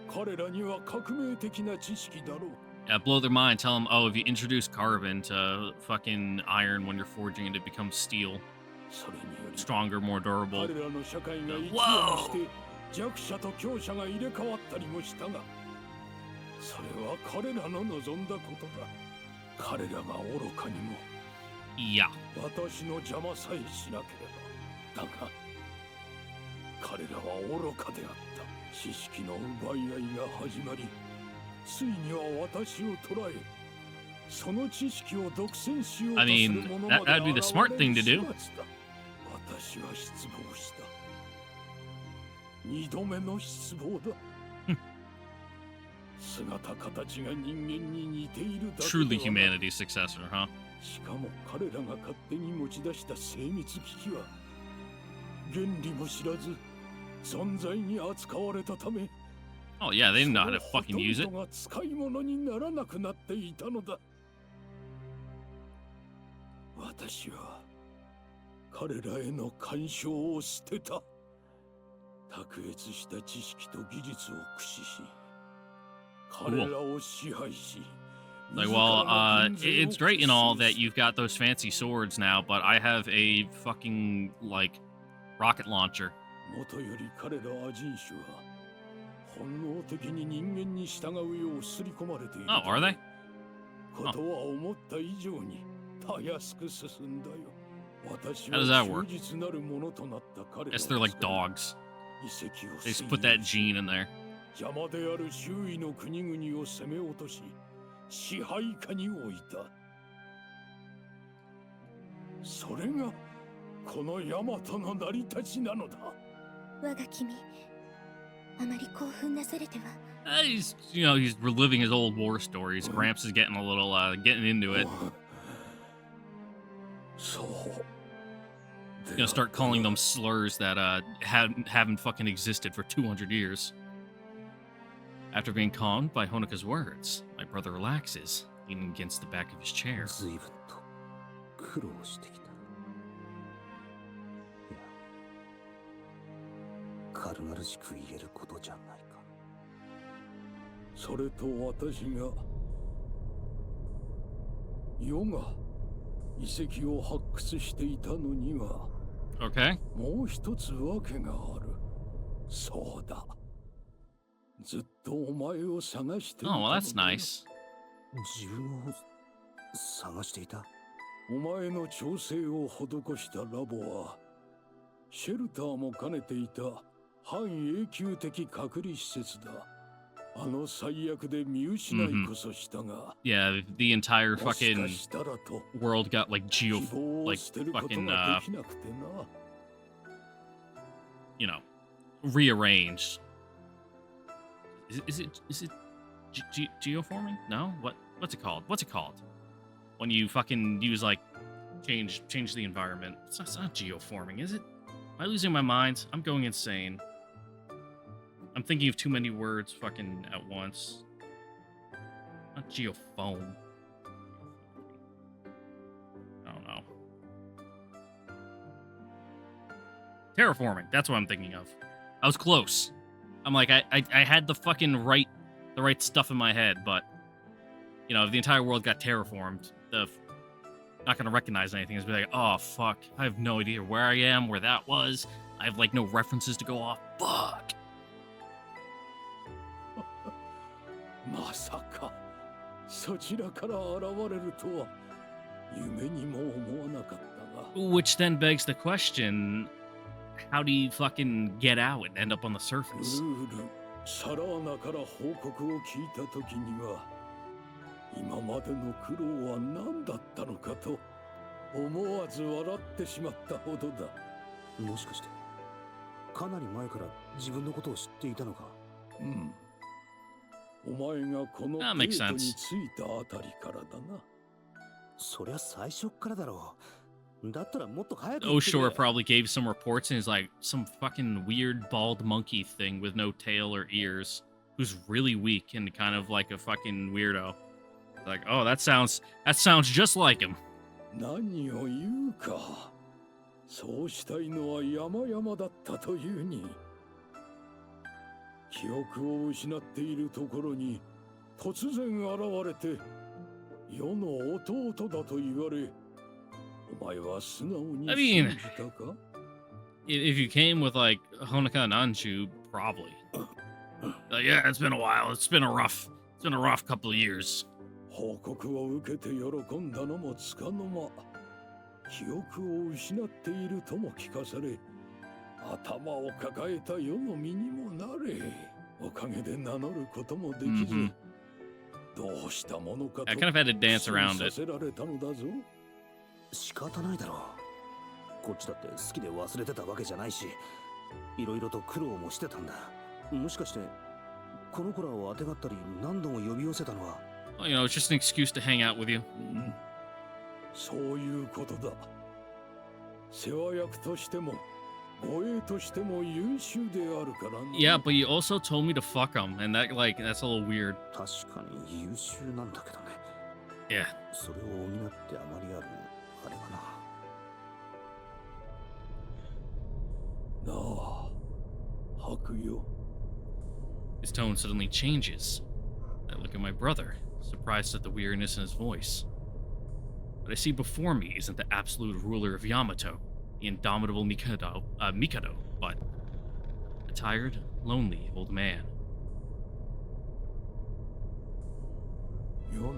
彼らには革命的な知識だろう。 Yeah, blow their mind. Tell them, oh, if you introduce carbon to fucking iron when you're forging it, it becomes steel. それにより Stronger, more durable. 彼らの社会が一夜に Whoa! して弱者と強者が入れ替わったりもしたが、それは彼らの望んだことだ。彼らが愚かにも Yeah. 私の邪魔さえしなければ。だが彼らは愚かであった。知識の奪い合いが始まり、ついには私を捕らえ、その知識を独占しようと I す mean, る者まで that'd be the smart thing to 現れ do. る始末だ。私は失望した。二度目の失望だ。姿形が人間に似ているだけで Truly はない。 humanity's successor, huh? しかも彼らが勝手に持ち出した精密機器は原理も知らず存在に扱われたため、 Oh, yeah, they didn't know how to その fucking use ほと it. んどが使い物にならなくなっていたのだ。私は彼らへの干渉を捨てた。卓越した知識と技術を駆使し、Like, well, it's great and all that you've got those fancy swords now, but I have a fucking, like, rocket launcher. もとより彼らアジン種は本能的に人間に従うよう刷り込まれている。 Oh, are they? ことは思った以上にたやすく進んだよ。私 How does は that work? 忠実なるものとなった彼ら Guess they're like dogs. 遺跡を They just put that gene in there. 邪魔である周囲の国々を攻め落とし支配下に置いた。それがこのヤマトの成り立ちなのだ。我が君、あまり興奮なされては。He's, you know, he's reliving his old war stories. Gramps is getting a little, getting into it. そう。 Gonna start calling them slurs that haven't fucking existed for 200 years. After being calmed by Honoka's words, my brother relaxes, leaning against the back of his chair. 随分と苦労してきた。いや、軽々しく言えることじゃないか。それと私が世が遺跡を発掘していたのには Okay. もう一つわけがある。そうだ。ずっとお前を探していた Oh, の well, だ。 that's nice. 自分を探していた。お前の調整を施したラボはシェルターも兼ねていた半永久的隔離施設だ。あの最悪で見失いこそしたが、 Yeah, the entire もしか fucking したらと world got like 希望を like 捨てること fucking ができなくてな。 you know, rearranged. Is it geoforming? No. What's it called? What's it called? When you fucking use like change the environment. It's not geoforming, is it? Am I losing my mind? I'm going insane. I'm thinking of too many words fucking at once. Not geofoam. I don't know. Terraforming. That's what I'm thinking of. I was close. I'm like, I had the fucking right stuff in my head, but you know, if the entire world got terraformed, not gonna recognize anything. It's be like, oh fuck, I have no idea where I am, where that was. I have like no references to go off. Fuck. まさかそちらから現れるとは夢にも思わなかったが。 Which then begs the question, how do you fucking get out and end up on the surface? ルール、サラーナから報告を聞いた時には今までの苦労は何だったのかと思わず笑ってしまったほどだ。もしかしてかなり前から自分のことを知っていたのか。うん。お前がこのゲ That ー makes トに sense. 着いたあたりからだな。そりゃ最初っからだろう。だったらもっと早く言ってくれ。 Oshore probably gave some reports and is like some fucking weird bald monkey thing with no tail or ears, who's really weak and kind of like a fucking weirdo. Like, oh, that sounds just like him. 何を言うか。そうしたいのは山々だったというに。記憶を失っているところに突然現れて世の弟だと言われ、お前は素直に I 信 mean, じたか？ if you came with like Honoka and Anshu, probably. Yeah, it's been a while. It's been a rough couple of years. 報告を受けて喜んだのもつかの間、記憶を失っているとも聞かされ、頭を抱えた世の身にもなれ。おかげで名乗ることもできず、どうしたものかと I kind of had to dance 苦 around 心 it. させられたのだぞ。仕方ないだろう。こっちだって好きで忘れてたわけじゃないし、いろいろと苦労もしてたんだ。もしかしてこの子らをあてがったり何度も呼び寄せたのは。Well, you know, it's just an excuse to hang out with you. うん、そういうことだ。世話役としても護衛としても優秀であるからな。 Yeah, but you also told me to fuck him, and that's a little weird. 確かに優秀なんだけどね。Yeah. それを補ってあまりあるあれかな。なあ、白よ。 His tone suddenly changes. look at my brother, surprised at the weariness in his voice. What I see before me isn't the absolute ruler of Yamato, the indomitable Mikado, but a tired, lonely old man. 世の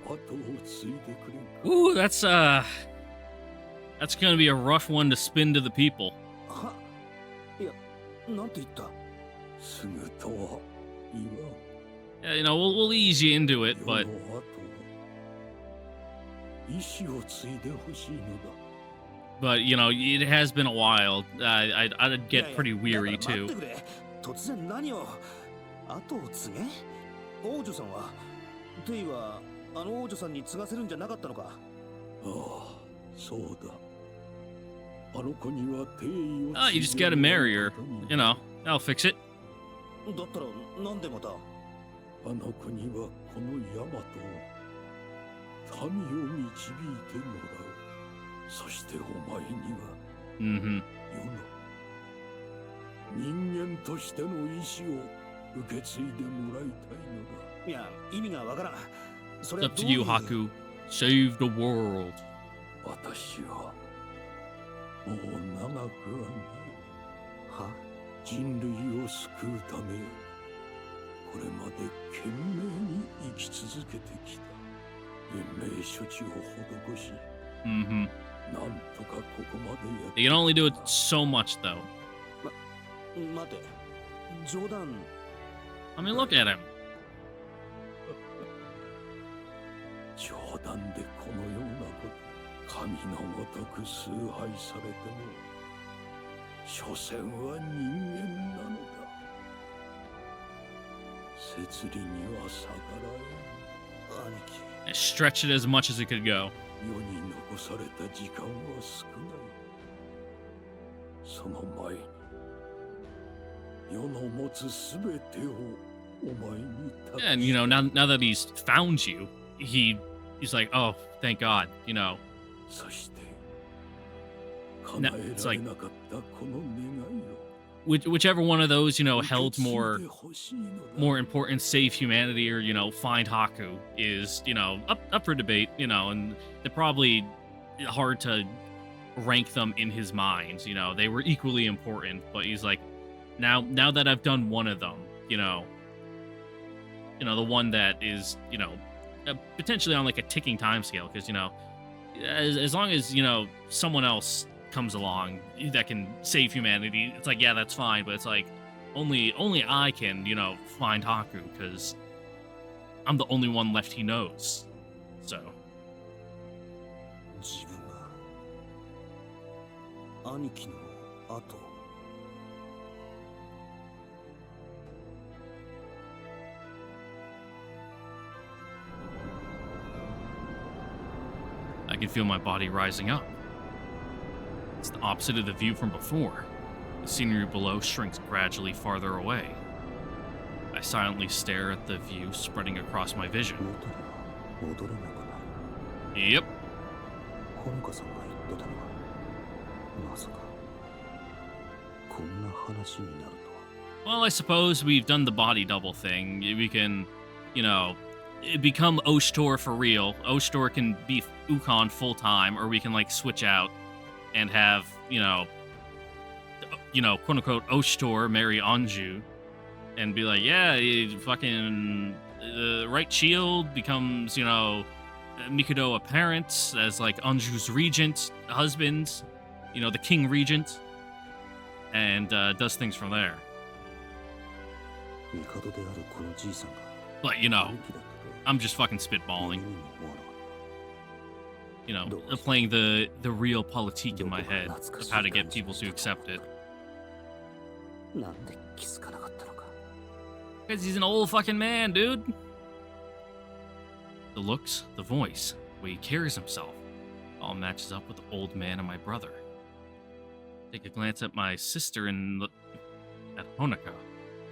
後を継いでくれんか。 Ooh, that's gonna be a rough one to spin to the people. いや、なんて言った？すぐとは言わん。 Yeah, you know, we'll ease you into it, 世 but の後は意志を継いでほしいのだ。 you know, it has been a while. I'd get pretty weary だから待 too. ってくれ。突然何を？後を継げ？王女さんは？テイはあの王女さんに継がせるんじゃなかったのか？ああ、そうだ。あの子には定位を You just gotta marry her. You know, that'll fix it. だったらなんでまた？あの子にはこのヤマトを民を導いてもらう。そしてお前には Mm-hmm. 世の人間としての意志を受け継いでもらいたいのだ。いや、意味がわからん。そ It's れは up ど to うい you, う？ Haku. Save the world. 私はもう長くはない。は？人類を救うためこれまで懸命に生き続けてきた。延命処置を施し、 Mm-hmm. なんとかここまでやっ You can only do it so much, though. 待て。冗談。 I mean, look at him. 冗談でこのようなこと神のごとく崇拝されても所詮は人間なのだ。摂理には逆らえん。兄貴。 Stretch it as much as it could go. 世に残された時間は少ない。その前に世の持つすべてをお前に託し And, you know, now that he's found you, he's like, oh, thank God, you know. そして叶え it's られ like- なかったこの願いを Whichever one of those, you know, 受け held 継い more でほしいのだ。 more important, save humanity, or, you know, find Haku is, you know, up for debate, you know, and they're probably hard to rank them in his mind. You know, they were equally important, but he's like, now that I've done one of them, you know, the one that is, you know, potentially on like a ticking time scale, because, you know, as long as, you know, someone else comes along that can save humanity, it's like, yeah, that's fine, but it's like only I can, you know, find Haku, because I'm the only one left he knows. So 自分が兄貴の後。 I can feel my body rising up. It's the opposite of the view from before. The scenery below shrinks gradually farther away. I silently stare at the view spreading across my vision. 元には戻れなくなる。 Yep. ほのかさんが言ってたのはまさかこんな話になるとは。 Well, I suppose we've done the body double thing. We can, you know, become Oshtor for real. Oshtor can be Ukon full time, or we can like switch out and have, you know, quote unquote Oshtor marry Anju and be like, yeah, fucking the right shield becomes, you know, Mikado a parent as like Anju's regent, husband, you know, the king regent, and does things from there. 帝であるこのじいさんが But, you know, 兄貴だったと I'm just fucking spitballing, 夢にも思わなかっ you know, playing the real politique in my head of how to get people to accept it. た。なんで気づかなかったのか。 Because he's an old fucking man, dude. The looks, the voice, the way he carries himself, all matches up with the old man and my brother. Take a glance at my sister and at Honoka,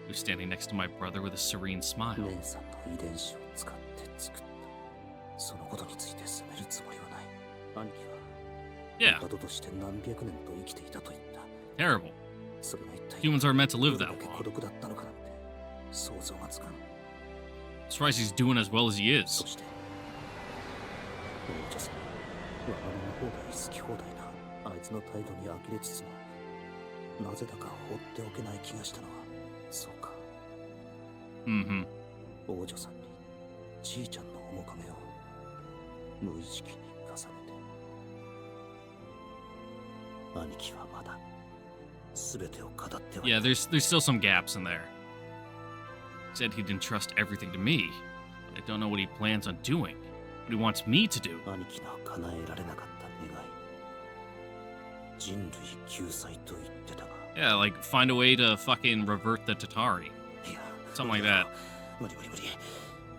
who's standing next to my brother with a serene smile. 姉さんの遺伝子を使って作った。そのことについて責めるつもりはない。兄貴は Yeah, 帝として何百年と生きていたと言った。 terrible. それが一体 Humans are meant to ど live れ that だけ long. 孤独だったのかなんて想像がつかん。Surprised he's doing as well as he そ is. して王女さん我々の方が好き放題なあいつの態度に呆れつつもなぜだか放っておけない気がしたのはそうか Mm-hmm. 王女さんにじいちゃんの面影を無意識に重ねて兄貴はまだ全てを語っては Yeah, there's still some gaps in there. Said he'd entrust everything to me, but I don't know what he plans on doing. What he wants me to do. 兄貴の叶えられなかった願い人類救済と言ってたが Yeah, like find a way to fucking revert the Tatari. いや Something like that. 無理無理無理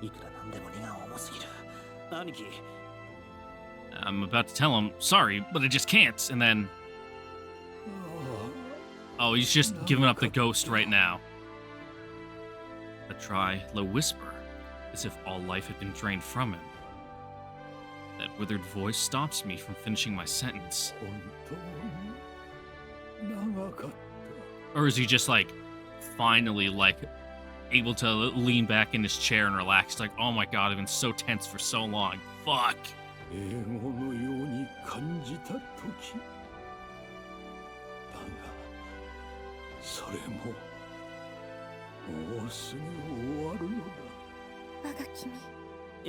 いくらなんでも荷が重すぎる兄貴 I'm about to tell him, sorry, but I just can't. And then, oh, he's just giving up the ghost right now. A try, low whisper, as if all life had been drained from him. That withered voice stops me from finishing my sentence. 本当に長かった Or is he just like, finally, like, able to lean back in his chair and relax? Like, oh my god, I've been so tense for so long. Fuck. 英語のように感じた時だがそれももうすぐ終わるのだ我が君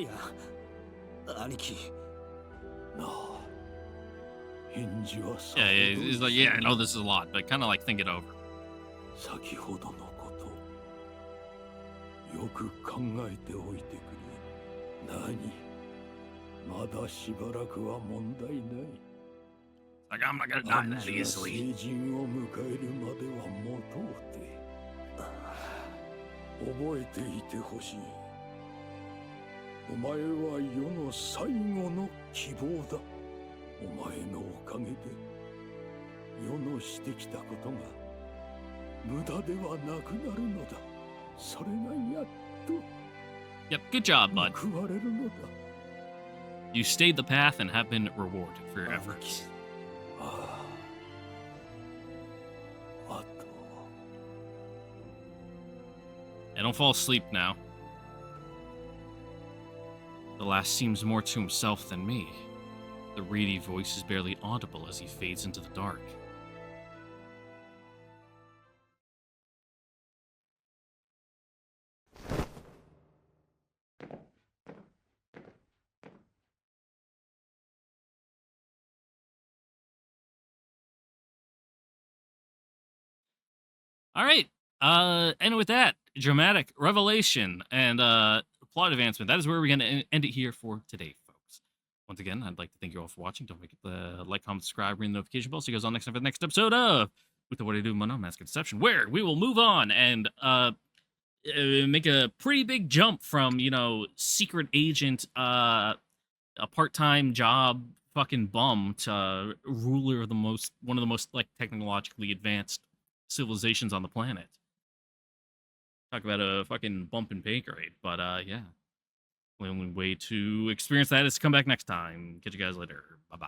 いや兄貴なあ返事はさ Yeah, he's like, yeah, I know this is a lot, but kind of like think it over. 先ほどのことよく考えておいてくれ何まだしばらくは問題ない Like, I'm not gonna あ die ん that たが easily. 成人を迎えるまではもとうて覚えていてほしいお前は世の最後の希望だお前のおかげで世のしてきたことが無駄ではなくなるのだそれがやっと Yep, good job, bud. 報われるのだ You stayed the path and have been rewarded for your efforts. あああと And don't fall asleep now. The last seems more to himself than me. The reedy voice is barely audible as he fades into the dark. All right. And with that, dramatic revelation and plot advancement. That is where we're going to end it here for today, folks. Once again, I'd like to thank you all for watching. Don't forget to like, comment, subscribe, ring the notification bell so you guys on next time for the next episode of Utawarerumono Mask of Deception, where we will move on and make a pretty big jump from, you know, secret agent, a part-time job fucking bum to ruler of one of the most like technologically advanced civilizations on the planet. Talk about a fucking bump in pay grade, but yeah. The only way to experience that is to come back next time. Catch you guys later. Bye-bye.